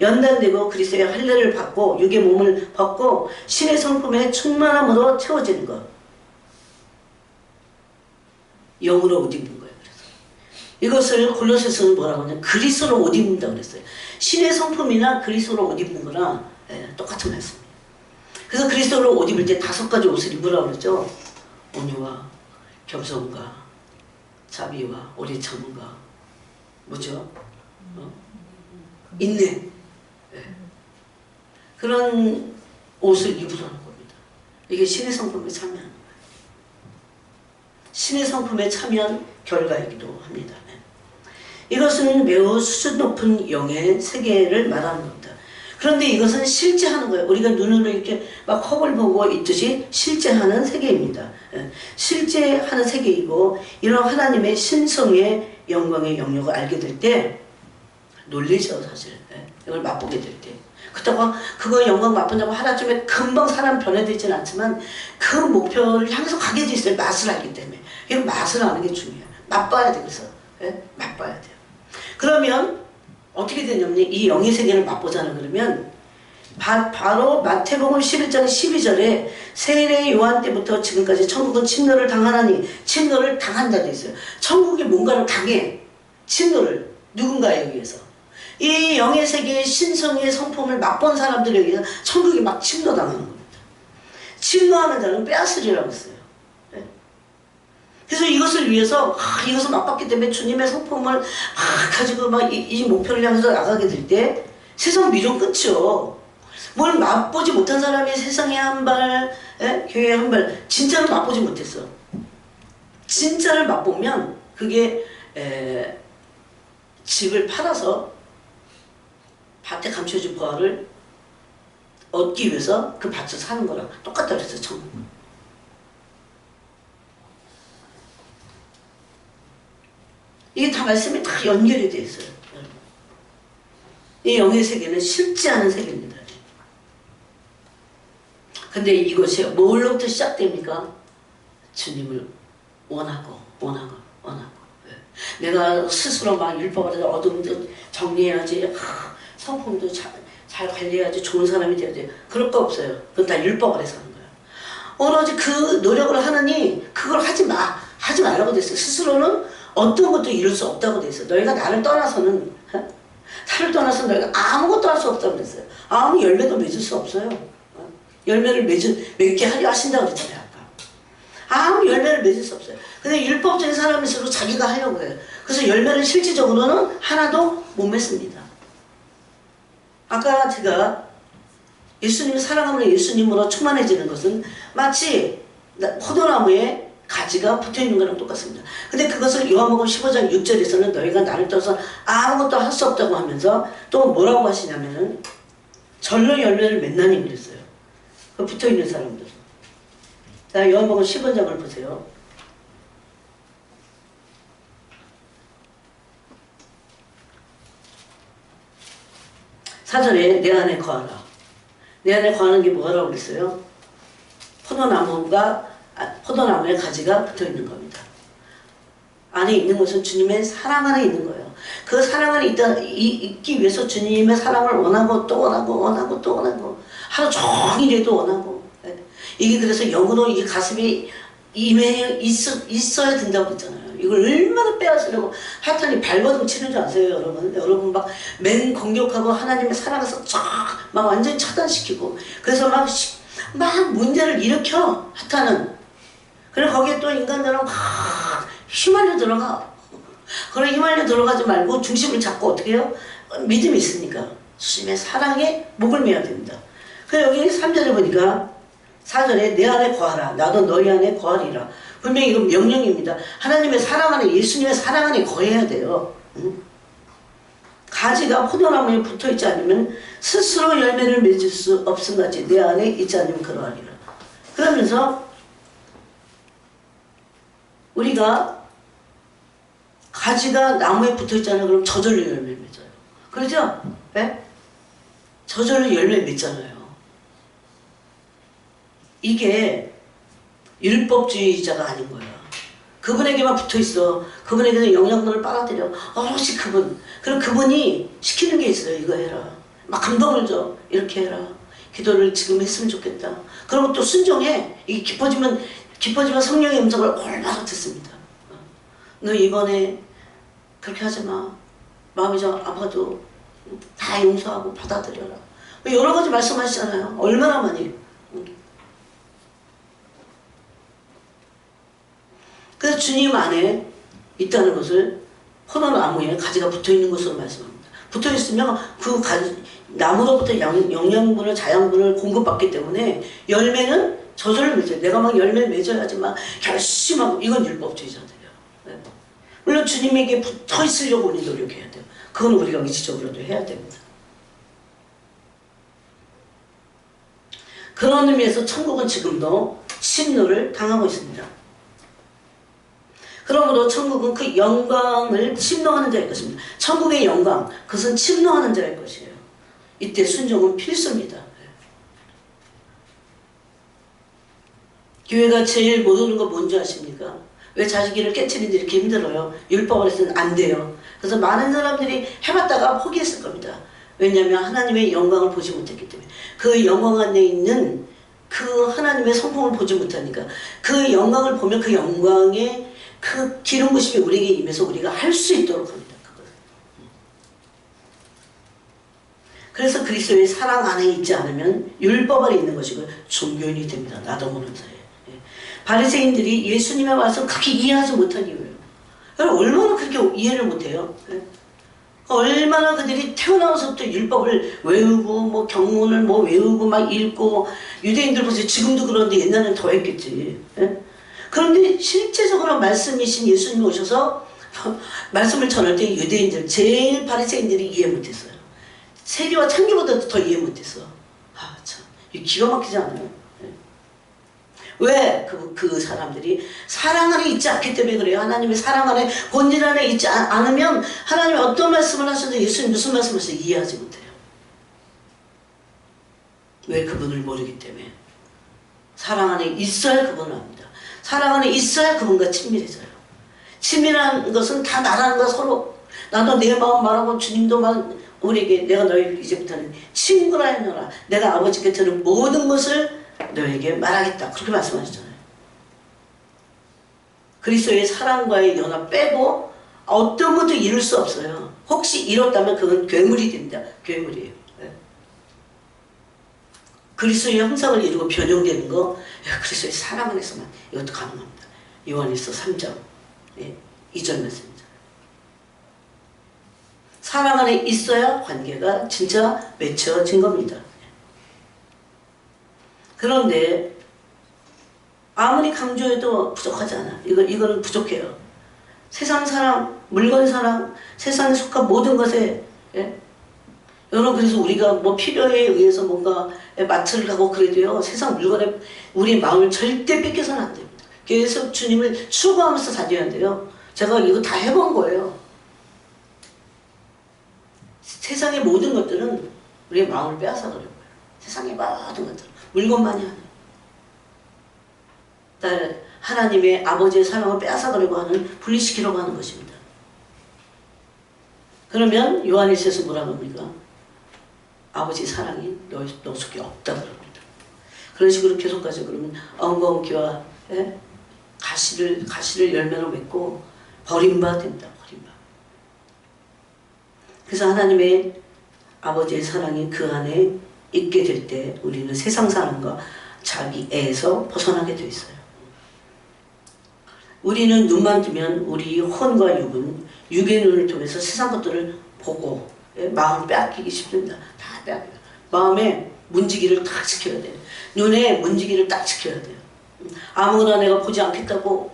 연단되고 그리스도의 할례를 받고 육의 몸을 벗고 신의 성품에 충만함으로 채워지는 것. 영으로 옷 입는 거예요. 그래서 이것을 골로새서는 뭐라고 하냐면 그리스도로 옷 입는다고 그랬어요. 신의 성품이나 그리스도로 옷 입는 거랑 똑같은 말씀이에요. 그래서 그리스도로 옷 입을 때 5가지 옷을 입으라고 그랬죠. 온유와 겸손과 자비와 오래 참음과 뭐죠? 인내. 그런 옷을 입으라는 겁니다. 이게 신의 성품에 참여하는 거예요. 신의 성품에 참여한 결과이기도 합니다. 이것은 매우 수준 높은 영의 세계를 말하는 겁니다. 그런데 이것은 실제 하는 거예요. 우리가 눈으로 이렇게 막 허벌 보고 있듯이 실제 하는 세계입니다. 실제 하는 세계이고, 이런 하나님의 신성의 영광의 영역을 알게 될 때 놀리죠, 사실. 이걸 맛보게 될 때. 그렇다고 그거 영광 맛본다고 하나쯤에 금방 사람 변해되지는 않지만 그 목표를 향해서 가게 돼 있어요. 맛을 알기 때문에. 이 맛을 아는 게 중요해요. 맛봐야 돼요. 그래서 맛봐야 돼요. 그러면 어떻게 되냐면 이 영의 세계를 맛보자는 그러면 바로 마태복음 11장 12절에 세례 요한 때부터 지금까지 천국은 침노를 당하나니, 침노를 당한다 돼 있어요. 천국이 뭔가를 당해. 침노를 누군가에 의해서. 이 영의 세계의 신성의 성품을 맛본 사람들에 의해서 천국이 막 침노당하는 겁니다. 침노하는 자는 빼앗으리라고 했어요. 그래서 이것을 위해서 이것을 맛봤기 때문에 주님의 성품을 가지고 막 이 목표를 향해서 나가게 될 때 세상 미련 끊죠. 뭘 맛보지 못한 사람이 세상에 한 발, 교회에 한 발, 진짜를 맛보지 못했어. 진짜를 맛보면 그게 집을 팔아서 밭에 감춰진 부활을 얻기 위해서 그 밭을 사는 거랑 똑같다 그랬어요. 천국은. 이게 다 말씀이 다 연결이 되어 있어요. 이 영의 세계는 쉽지 않은 세계입니다. 근데 이것이 뭘로부터 시작됩니까? 주님을 원하고. 내가 스스로 막 율법을 어둠도 정리해야지, 성품도 잘 관리해야지, 좋은 사람이 돼야 돼. 그럴 거 없어요. 그건 다 율법 아래서 하는 거야. 오로지 그 노력을 하느니 그걸 하지 말라고 돼 있어요. 스스로는 어떤 것도 이룰 수 없다고 돼 있어요. 너희가 나를 떠나서는 너희가 아무것도 할 수 없다고 그랬어요. 아무 열매도 맺을 수 없어요. 열매를 맺게 하려 하신다고 그랬잖아요. 아무 열매를 맺을 수 없어요. 근데 율법적인 사람일수록 자기가 하려고 해요. 그래서 열매를 실질적으로는 하나도 못 맺습니다. 아까 제가 예수님을 사랑하는 예수님으로 충만해지는 것은 마치 포도나무에 가지가 붙어있는 거랑 똑같습니다. 근데 그것을 요한복음 15장 6절에서는 너희가 나를 떠나서 아무것도 할 수 없다고 하면서 또 뭐라고 하시냐면은 절로 열매를 맺나니 그랬어요. 그 붙어있는 사람들. 자, 요한복음 15장을 보세요. 4절에 내 안에 거하라. 내 안에 거하는 게 뭐라고 그랬어요? 포도나무에 가지가 붙어있는 겁니다. 안에 있는 것은 주님의 사랑 안에 있는 거예요. 그 사랑 안에 있기 위해서 주님의 사랑을 원하고 또 원하고 하루 종일에도 원하고. 이게 그래서 영으로 이 가슴이 임해 있어야 된다고 그랬잖아요. 이걸 얼마나 빼앗으려고 사탄이 발버둥 치는 줄 아세요, 여러분? 여러분 막 맹공격하고 하나님의 사랑에서 쫙 막 완전히 차단시키고, 그래서 막 문제를 일으켜, 사탄은. 그리고 거기에 또 인간들은 막 휘말려 들어가. 그런 휘말려 들어가지 말고 중심을 잡고 어떻게 해요? 믿음이 있으니까 주님의 사랑에 목을 매야 됩니다. 그래서 여기 3절에 보니까 4절에 내 안에 거하라. 나도 너희 안에 거하리라. 분명히 이건 명령입니다. 하나님의 사랑 안에, 예수님의 사랑 안에 거해야 돼요. 가지가 포도나무에 붙어있지 않으면 스스로 열매를 맺을 수 없음같이 내 안에 있지 않으면 그러하리라. 그러면서 우리가 가지가 나무에 붙어있잖아요. 그럼 저절로 열매를 맺어요. 그렇죠? 네? 저절로 열매를 맺잖아요. 이게 율법주의자가 아닌 거야. 그분에게만 붙어있어. 그분에게서 영양분을 빨아들여. 오롯이 그분. 그럼 그분이 시키는 게 있어요. 이거 해라. 막 감동을 줘. 이렇게 해라. 기도를 지금 했으면 좋겠다. 그리고 또 순종해. 이게 깊어지면 성령의 음성을 올바로 듣습니다. 너 이번에 그렇게 하지 마. 마음이 좀 아파도 다 용서하고 받아들여라. 여러 가지 말씀하시잖아요. 얼마나 많이. 그래서 주님 안에 있다는 것을 포도나무에 가지가 붙어있는 것으로 말씀합니다. 붙어있으면 그 나무로부터 영양분을, 자양분을 공급받기 때문에 열매는 저절로 맺어요. 내가 막 열매를 맺어야지 막 결심하고, 이건 율법주의자들이에요. 네. 물론 주님에게 붙어있으려고 우리 노력해야 돼요. 그건 우리가 의지적으로도 해야 됩니다. 그런 의미에서 천국은 지금도 침노를 당하고 있습니다. 그러므로 천국은 그 영광을 침노하는 자일 것입니다. 천국의 영광, 그것은 침노하는 자일 것이에요. 이때 순종은 필수입니다. 교회가 제일 모르는 거 뭔지 아십니까? 왜 자식이를 깨치는지 이렇게 힘들어요? 율법 아래서는 안 돼요. 그래서 많은 사람들이 해봤다가 포기했을 겁니다. 왜냐하면 하나님의 영광을 보지 못했기 때문에. 그 영광 안에 있는 그 하나님의 성품을 보지 못하니까 그 영광을 보면 그 영광의 그 기름 부심이 우리에게 임해서 우리가 할 수 있도록 합니다. 그래서 그리스도의 사랑 안에 있지 않으면 율법 아래 있는 것이고 종교인이 됩니다. 나도 모르는 사이에. 바리새인들이 예수님의 말씀 그렇게 이해하지 못한 이유예요. 여러분 얼마나 그렇게 이해를 못해요? 얼마나 그들이 태어나서부터 율법을 외우고 뭐 경문을 뭐 외우고 막 읽고, 유대인들 보세요. 지금도 그런데 옛날에는 더 했겠지. 그런데 실제적으로 말씀이신 예수님이 오셔서 말씀을 전할 때 유대인들, 제일 바리새인들이 이해 못했어요. 세리와 창기보다도 더 이해 못했어. 아 참, 기가 막히지 않아요? 왜 그 사람들이 사랑 안에 있지 않기 때문에 그래요. 하나님의 사랑 안에, 본질 안에 있지 않으면 하나님이 어떤 말씀을 하셔도 예수님 무슨 말씀을 하셔도 이해하지 못해요. 왜? 그분을 모르기 때문에. 사랑 안에 있어야 그분을 압니다. 사랑 안에 있어야 그분과 친밀해져요. 친밀한 것은 다 나라는 거 서로. 나도 내 마음 말하고 주님도 막 우리에게 내가 너희를 이제부터는 친구라 해노라. 내가 아버지께 들은 모든 것을 너에게 말하겠다. 그렇게 말씀하셨잖아요. 그리스도의 사랑과의 연합 빼고 어떤 것도 이룰 수 없어요. 혹시 이뤘다면 그건 괴물이 됩니다. 괴물이에요. 네. 그리스도의 형상을 이루고 변형되는 거 그리스도의 사랑 안에서만 이것도 가능합니다. 요한일서 3장 2절 말씀입니다. 사랑 안에 있어야 관계가 진짜 맺혀진 겁니다. 그런데 아무리 강조해도 부족하잖아. 이거는 부족해요. 세상 사랑, 물건 사랑, 세상에 속한 모든 것에 여러분 그래서 우리가 뭐 필요에 의해서 뭔가 마트를 가고 그래도요. 세상 물건에 우리 마음을 절대 뺏겨서는 안 됩니다. 계속 주님을 추구하면서 다녀야 돼요. 제가 이거 다 해본 거예요. 세상의 모든 것들은 우리의 마음을 빼앗아 가려고 해요. 세상의 모든 것들 물건만이 아니에요. 하나님의 아버지의 사랑을 빼앗아 가려고 하는 분리시키려고 하는 것입니다. 그러면 요한일서에서 뭐라고 합니까? 아버지 사랑이 너 속에 없다 그럽니다. 그런 식으로 계속 가죠. 그러면 엉겅퀴와 가시를 열매로 맺고 버림받아 됩니다. 버림받아. 그래서 하나님의 아버지의 사랑이 그 안에 있게 될 때 우리는 세상 사랑과 자기 애에서 벗어나게 되어 있어요. 우리는 눈만 뜨면 우리 혼과 육은 육의 눈을 통해서 세상 것들을 보고 마음을 빼앗기기 쉽습니다. 다 빼앗겨요. 마음에 문지기를 딱 지켜야 돼요. 눈에 문지기를 딱 지켜야 돼요. 아무거나 내가 보지 않겠다고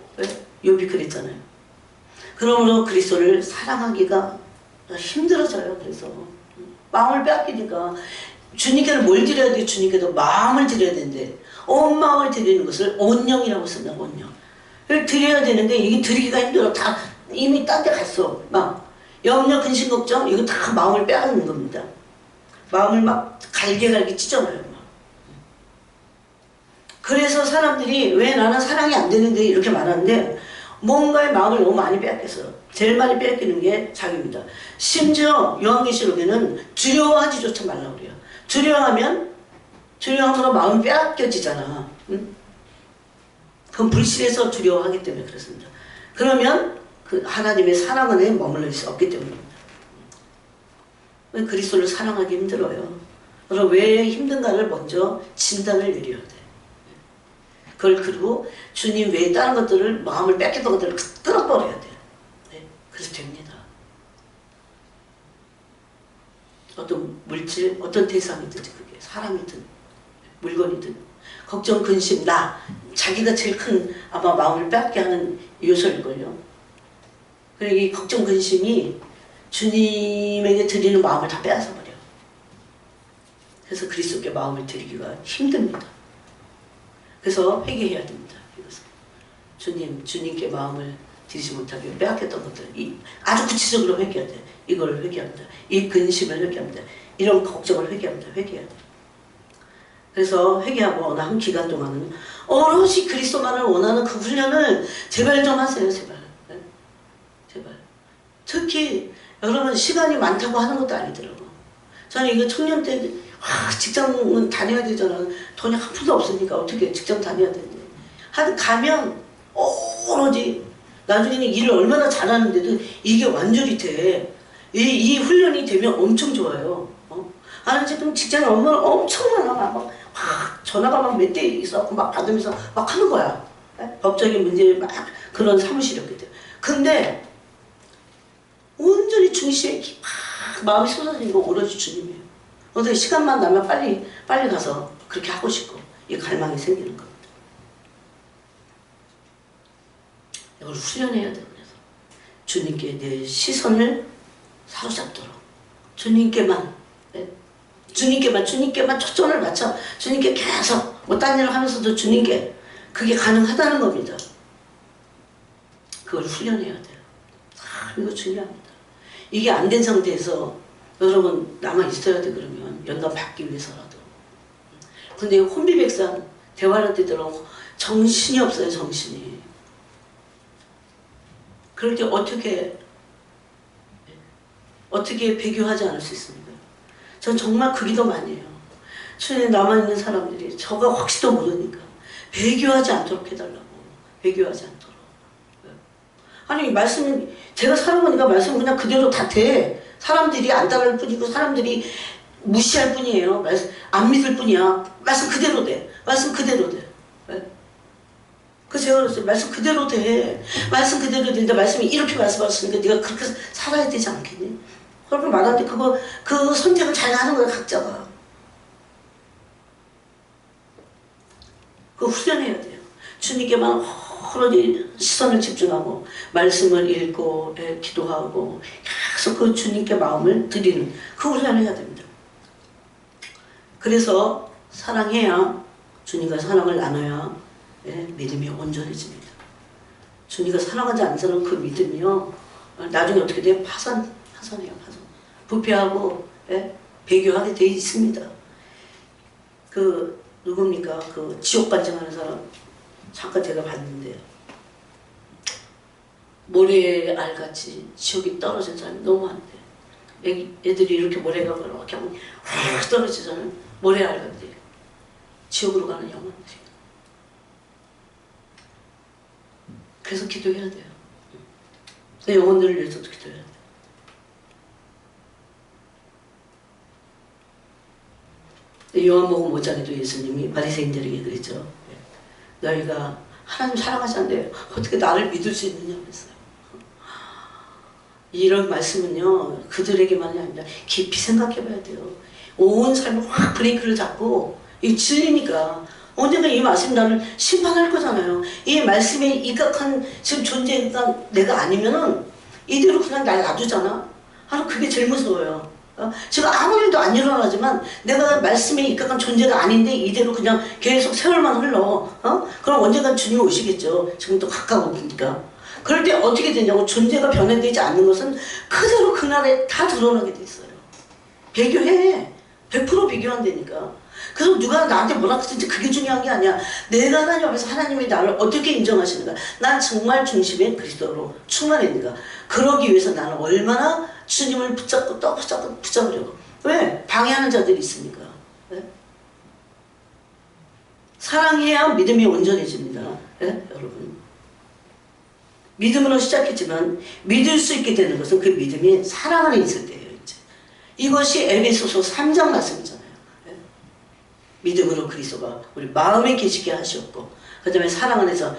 욥이 그랬잖아요. 그러므로 그리스도를 사랑하기가 힘들어져요. 그래서 마음을 빼앗기니까 주님께는 뭘 드려야 돼요? 주님께도 마음을 드려야 되는데 온 마음을 드리는 것을 온영이라고 씁니다. 온영. 드려야 되는데 이게 드리기가 힘들어. 다 이미 딴 데 갔어. 막 염려, 근심, 걱정 이거 다 마음을 빼앗는 겁니다. 마음을 막 갈게 찢어놔요. 막. 그래서 사람들이 왜 나는 사랑이 안 되는데 이렇게 말하는데 뭔가의 마음을 너무 많이 빼앗겼어요. 제일 많이 빼앗기는 게 자기입니다. 심지어 요한계시록에는 두려워하지조차 말라고 그래요. 두려워함으로 마음이 빼앗겨지잖아. 응? 그건 불신해서 두려워하기 때문에 그렇습니다. 그러면 그 하나님의 사랑 안에 머물러 있을 수 없기 때문입니다. 그리스도를 사랑하기 힘들어요. 그럼 왜 힘든가를 먼저 진단을 내려야 돼. 그걸 그리고 주님 외에 다른 것들을 마음을 뺏겼던 것들을 끊어버려야 돼요. 네, 그래서 됩니다. 어떤 물질, 어떤 대상이든 그게 사람이든 물건이든 걱정, 근심, 자기가 제일 큰 아마 마음을 빼앗게 하는 요소일걸요. 그리고 이 걱정, 근심이 주님에게 드리는 마음을 다 빼앗아버려. 그래서 그리스도께 마음을 드리기가 힘듭니다. 그래서 회개해야 됩니다. 이것은 주님께 마음을 드리지 못하게 빼앗겼던 것들, 아주 구체적으로 회개해야 돼. 이걸 회개합니다. 이 근심을 회개합니다. 이런 걱정을 회개합니다. 회개해야 돼. 그래서 회개하고 어느 한 기간 동안은 오롯이 그리스도만을 원하는 그 훈련을 제발 좀 하세요. 제발. 네? 제발. 특히 여러분 시간이 많다고 하는 것도 아니더라고. 저는 이거 청년 때 직장은 다녀야 되잖아. 돈이 한 푼도 없으니까 어떻게 직장 다녀야 되는데. 가면 오로지 나중에는 일을 얼마나 잘하는데도 이게 완전히 돼. 이 훈련이 되면 엄청 좋아요. 나는 지금 직장에 업무를 엄청 많아. 막 전화가 막 몇 대 있어. 막 받으면서 막 하는 거야. 네? 법적인 문제를 막 그런 사무실이었기 때문에. 근데 온전히 중심에 막 마음이 쏟아지는 거 오로지 주님이에요. 어떻게 시간만 나면 빨리 가서 그렇게 하고 싶고 이 갈망이 생기는 겁니다. 이걸 훈련해야 돼요. 그래서 주님께 내 시선을 사로잡도록 주님께만 초점을 맞춰 주님께 계속 뭐 딴 일을 하면서도 주님께 그게 가능하다는 겁니다. 그걸 훈련해야 돼요. 이거 중요합니다. 이게 안 된 상태에서 여러분 남아 있어야 돼. 그러면 연단 받기 위해서라도. 근데 혼비백산 대화할 때 들어 정신이 없어요. 정신이. 그럴 때 어떻게 배교하지 않을 수 있습니까? 전 정말 그 기도 많이 해요. 주변에 남아있는 사람들이 저가 혹시도 모르니까 배교하지 않도록 해달라고. 배교하지 않도록. 아니 말씀은 제가 살아보니까 말씀은 그냥 그대로 다 돼. 사람들이 안 따라할 뿐이고 사람들이 무시할 뿐이에요. 안 믿을 뿐이야. 말씀 그대로 돼. 말씀 그대로 돼. 그래서 제가 그랬어요. 말씀 그대로 돼. 말씀 그대로 되는데 말씀이 이렇게 말씀하시니까 네가 그렇게 살아야 되지 않겠니? 그렇게 말하는데 그 선택을 잘 하는 거야 각자가. 그 훈련해야 돼요. 주님께만 호로리 시선을 집중하고 말씀을 읽고 기도하고 계속 그 주님께 마음을 드리는 그 훈련을 해야 됩니다. 그래서 사랑해야 주님과 사랑을 나눠야 믿음이 온전해집니다. 주님과 사랑하지 않는 사람은 그 믿음이요 나중에 어떻게 돼요? 파산해요. 파산. 부패하고 배교하게 돼 있습니다. 그 누굽니까? 그 지옥 간증하는 사람 잠깐 제가 봤는데요. 모래알같이 지옥이 떨어진 사람이 너무 많대. 애들이 이렇게 모래가 이렇게 하면 확 떨어지잖아요. 모래알같이 지옥으로 가는 영혼들이. 그래서 기도해야 돼요. 내 영혼들을 위해서도 기도해야 돼요. 요한복음 5장에도 예수님이 바리새인들에게 그랬죠. 너희가 하나님 사랑하지 않는데 어떻게 나를 믿을 수 있느냐 그랬어요. 이런 말씀은요 그들에게만이 아니라 깊이 생각해 봐야 돼요. 온 삶을 확 브레이크를 잡고 이 진리니까 언젠가 이 말씀이 나를 심판할 거잖아요. 이 말씀에 입각한 지금 존재가 내가 아니면은 이대로 그냥 날 놔두잖아. 그게 제일 무서워요. 지금 아무 일도 안 일어나지만 내가 말씀에 입각한 존재가 아닌데 이대로 그냥 계속 세월만 흘러. 그럼 언젠간 주님이 오시겠죠. 지금 또 가까우니까. 그럴 때 어떻게 되냐고 존재가 변화되지 않는 것은 그대로 그날에 다 드러나게 돼 있어요. 배교해. 100% 배교한다니까. 그래서 누가 나한테 뭐라 그랬는지 그게 중요한 게 아니야. 내가 하나님 앞에서 하나님이 나를 어떻게 인정하시는가. 난 정말 중심에 그리스도로 충만했는가. 그러기 위해서 나는 얼마나 주님을 붙잡고 또 붙잡으려고. 왜? 방해하는 자들이 있으니까. 네? 사랑해야 믿음이 온전해집니다. 네? 여러분. 믿음으로 시작했지만 믿을 수 있게 되는 것은 그 믿음이 사랑 안에 있을 때예요. 이제. 이것이 에베소서 3장 말씀이잖아요. 네? 믿음으로 그리스도가 우리 마음에 계시게 하셨고 그 다음에 사랑 안에서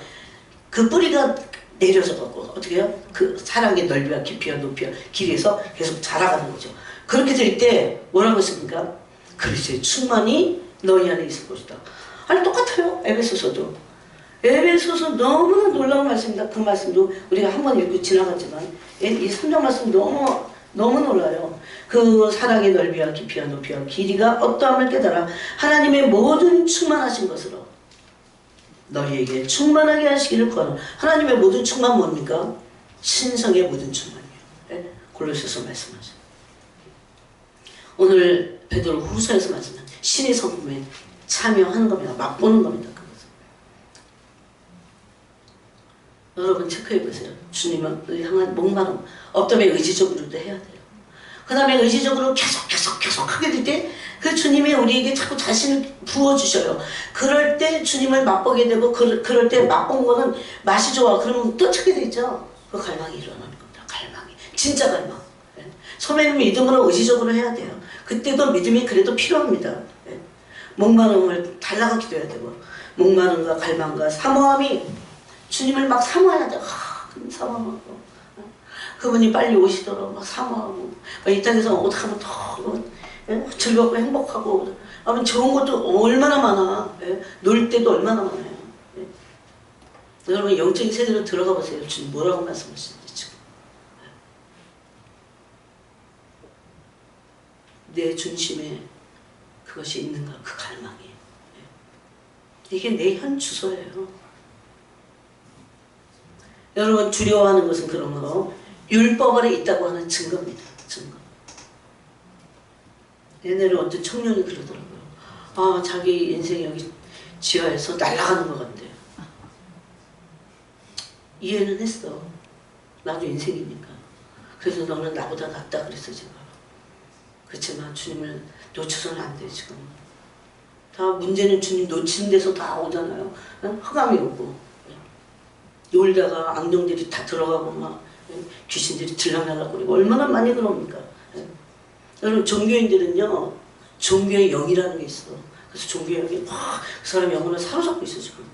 그 뿌리가 내려서 갖고 어떻게 해요? 그 사랑의 넓이와 깊이와 높이와 길이에서 계속 자라가는 거죠. 그렇게 될 때 뭐라고 했습니까? 그리스도의 충만이 너희 안에 있을 것이다. 아니 똑같아요. 에베소서도. 에베소서 너무나 놀라운 말씀입니다. 그 말씀도 우리가 한번 읽고 지나갔지만 이 3장 말씀 너무 놀라요. 그 사랑의 넓이와 깊이와 높이와 길이가 어떠함을 깨달아 하나님의 모든 충만하신 것으로 너희에게 충만하게 하시기를 구하노라. 하나님의 모든 충만 뭡니까? 신성의 모든 충만이에요. 네? 골로새서 말씀하죠. 오늘 베드로 후서에서 말씀한 신의 성품에 참여하는 겁니다. 맛보는 겁니다. 여러분 체크해 보세요. 주님을 향한 목마름, 어떠면 의지적으로도 해야 돼요. 그 다음에 의지적으로 계속 하게 될 때 그 주님이 우리에게 자꾸 자신을 부어주셔요. 그럴 때 주님을 맛보게 되고 그럴 때 맛본 거는 맛이 좋아. 그러면 또 찾게 되죠. 그 갈망이 일어나는 겁니다. 갈망이. 진짜 갈망. 네. 처음에는 믿음으로 의지적으로 해야 돼요. 그때도 믿음이 그래도 필요합니다. 네. 목마름을 달라가 기도해야 되고 목마름과 갈망과 사모함이 주님을 막 사모해야 돼. 사모하고 그분이 빨리 오시도록 막 사모하고 이 땅에서 어떻게 하면 더 즐겁고 행복하고 아무튼 좋은 것도 얼마나 많아. 놀 때도 얼마나 많아요. 여러분 영적인 세대로 들어가 보세요. 주님 뭐라고 말씀하시는지 지금. 내 중심에 그것이 있는가 그 갈망이. 이게 내 현 주소예요. 여러분 두려워하는 것은 그런 거 율법 아래 있다고 하는 증거입니다. 증거. 옛날에 어떤 청년이 그러더라고요. 자기 인생이 여기 지하에서 날아가는 것 같대. 이해는 했어. 나도 인생이니까. 그래서 너는 나보다 낫다 그랬어 제가. 그렇지만 주님을 놓쳐서는 안 돼 지금. 다 문제는 주님 놓치는 데서 다 오잖아요. 흑암이 오고 놀다가 악령들이 다 들어가고 막 귀신들이 들락날락거리고 얼마나 많이 그럽니까? 여러분 종교인들은요 종교의 영이라는 게 있어. 그래서 종교의 영이 확 그 사람 영혼을 사로잡고 있어 지금.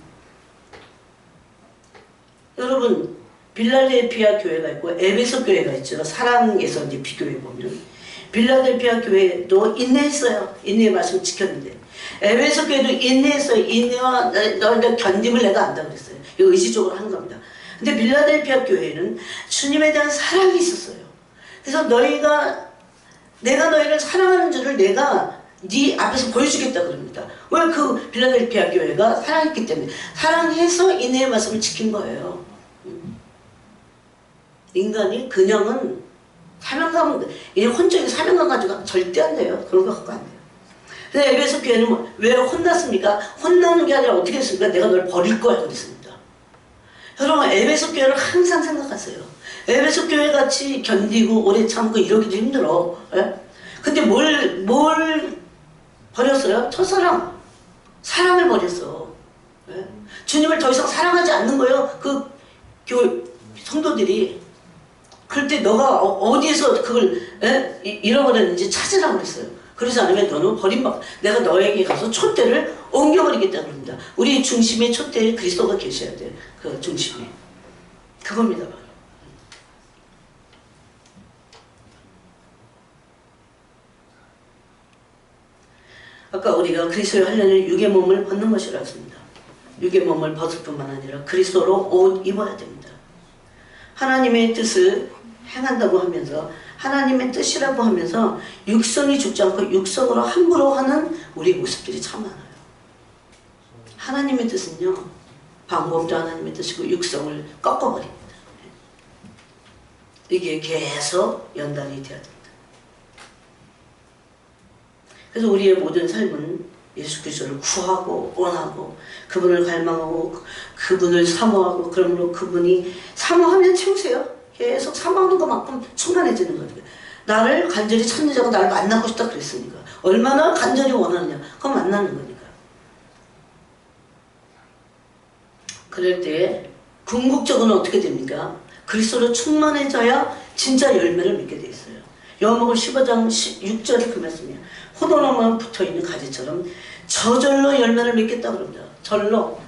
여러분 빌라델피아 교회가 있고 에베소 교회가 있죠. 사랑에서 이제 비교해 보면 빌라델피아 교회도 인내했어요. 인내의 말씀을 지켰는데 에베소 교회도 인내했어요. 인내와 너희들 견딤을 내가 안다 그랬어요. 이거 의지적으로 한 겁니다. 근데 빌라델피아 교회는 주님에 대한 사랑이 있었어요. 그래서 내가 너희를 사랑하는 줄을 내가 네 앞에서 보여주겠다 그럽니다. 왜 그 빌라델피아 교회가 사랑했기 때문에 사랑해서 인내의 말씀을 지킨 거예요. 인간이 그냥은 사명감, 혼적인 사명감 가지고 절대 안 돼요. 그런 거 갖고 안 돼요. 근데 에베소 교회는 왜 혼났습니까? 혼나는 게 아니라 어떻게 했습니까? 내가 널 버릴 거야 그랬습니다. 여러분 에베소 교회를 항상 생각하세요. 에베소 교회 같이 견디고 오래 참고 이러기도 힘들어. 예? 근데 뭘 버렸어요? 첫사랑. 사랑을 버렸어. 예? 주님을 더 이상 사랑하지 않는 거예요. 그 성도들이. 그럴 때 너가 어디에서 그걸 잃어버렸는지 찾으라고 그랬어요. 그러지 않으면 너는 버림받고 내가 너에게 가서 촛대를 옮겨버리겠다 그럽니다. 우리 중심에 촛대에 그리스도가 계셔야 돼요. 그 중심에. 그겁니다. 바로. 아까 우리가 그리스도의 하려는 육의 몸을 벗는 것이라 했습니다. 육의 몸을 벗을 뿐만 아니라 그리스도로 옷 입어야 됩니다. 하나님의 뜻을 행한다고 하면서 하나님의 뜻이라고 하면서 육성이 죽지 않고 육성으로 함부로 하는 우리 모습들이 참 많아요. 하나님의 뜻은요 방법도 하나님의 뜻이고 육성을 꺾어버립니다. 이게 계속 연단이 돼야 됩니다. 그래서 우리의 모든 삶은 예수 그리스도를 구하고 원하고 그분을 갈망하고 그분을 사모하고 그러므로 그분이 사모하면 채우세요. 계속 사모하는 것만큼 충만해지는 거예요. 나를 간절히 찾는 자가 나를 만나고 싶다 그랬으니까. 얼마나 간절히 원하느냐. 그거 만나는 거니까. 그럴 때 궁극적으로는 어떻게 됩니까? 그리스도로 충만해져야 진짜 열매를 맺게 돼 있어요. 요한복음 15장 6절에 그 말씀이에요. 포도나무에 붙어있는 가지처럼 저절로 열매를 맺겠다 그럽니다. 절로.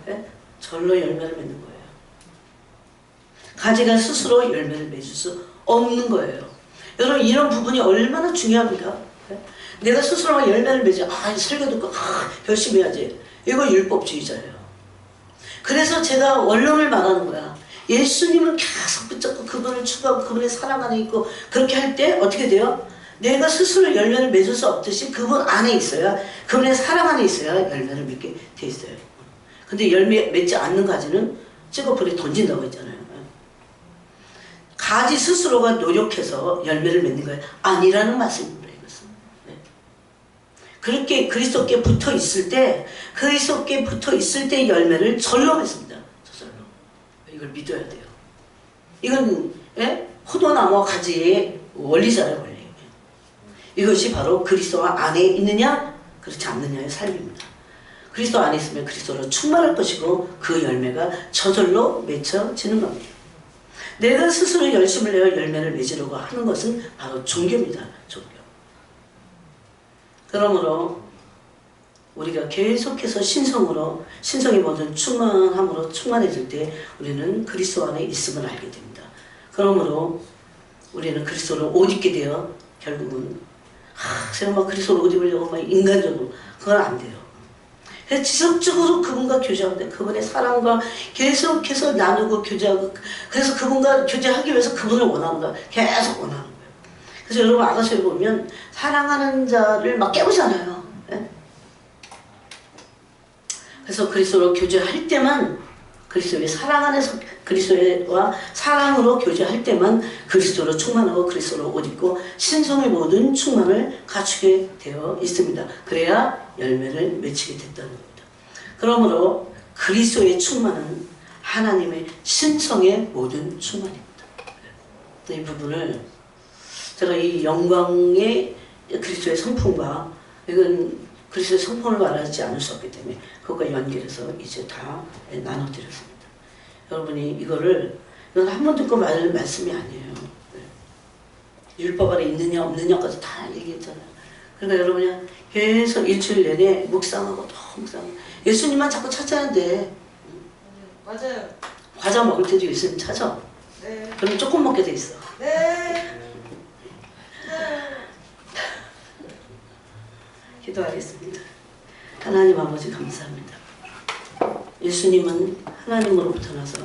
절로 열매를 맺는 거예요. 가지가 스스로 열매를 맺을 수 없는 거예요. 여러분 이런 부분이 얼마나 중요합니까? 내가 스스로 열매를 맺어 설교 듣고 열심히 해야지. 이거 율법주의자예요. 그래서 제가 원론을 말하는 거야. 예수님을 계속 붙잡고 그분을 추구하고 그분의 사랑 안에 있고 그렇게 할 때 어떻게 돼요? 내가 스스로 열매를 맺을 수 없듯이 그분 안에 있어야 그분의 사랑 안에 있어야 열매를 맺게 돼 있어요. 근데 열매 맺지 않는 가지는 찍어 불에 던진다고 했잖아요. 가지 스스로가 노력해서 열매를 맺는 거예요. 아니라는 말씀입니다. 이것은. 네. 그렇게 그리스도께 붙어 있을 때 그리스도께 붙어 있을 때 열매를 절로 맺습니다. 저절로. 이걸 믿어야 돼요. 이건 포도나무와 가지의 원리잖아요. 원리. 이것이 바로 그리스도 안에 있느냐 그렇지 않느냐의 삶입니다. 그리스도 안에 있으면 그리스도로 충만할 것이고 그 열매가 저절로 맺혀지는 겁니다. 내가 스스로 열심을 내어 열매를 맺으려고 하는 것은 바로 종교입니다. 종교. 그러므로 우리가 계속해서 신성의 모든 충만함으로 충만해질 때 우리는 그리스도 안에 있음을 알게 됩니다. 그러므로 우리는 그리스도를 옷 입게 되어 결국은 제가 막 그리스도를 옷 입으려고 막 인간적으로 그건 안 돼요. 그래서 지속적으로 그분과 교제하는데 그분의 사랑과 계속해서 나누고 교제하고 그래서 그분과 교제하기 위해서 그분을 원하는 거야. 계속 원하는 거예요. 그래서 여러분 아가서에 보면 사랑하는 자를 막 깨우잖아요. 네? 그래서 그리스도로 교제할 때만 그리스도의 사랑 안에서 그리스도와 사랑으로 교제할 때만 그리스도로 충만하고 그리스도로 옷 입고 신성의 모든 충만을 갖추게 되어 있습니다. 그래야 열매를 맺히게 됐다는 겁니다. 그러므로 그리스도의 충만은 하나님의 신성의 모든 충만입니다. 이 부분을 제가 이 영광의 그리스도의 성품과 이건 그리스도의 성품을 말하지 않을 수 없기 때문에 그것과 연결해서 이제 다 나눠드렸습니다. 여러분이 이건 한 번 듣고 말 말씀이 아니에요. 율법 아래 있느냐 없느냐까지 다 얘기했잖아요. 그러니까 여러분이 계속 일주일 내내 묵상하고 또 묵상하고 예수님만 자꾸 찾아야 돼. 맞아요. 과자 먹을 때도 예수님 찾아. 네. 그러면 조금 먹게 돼 있어. 네. 기도하겠습니다. 하나님 아버지 감사합니다. 예수님은 하나님으로부터 나서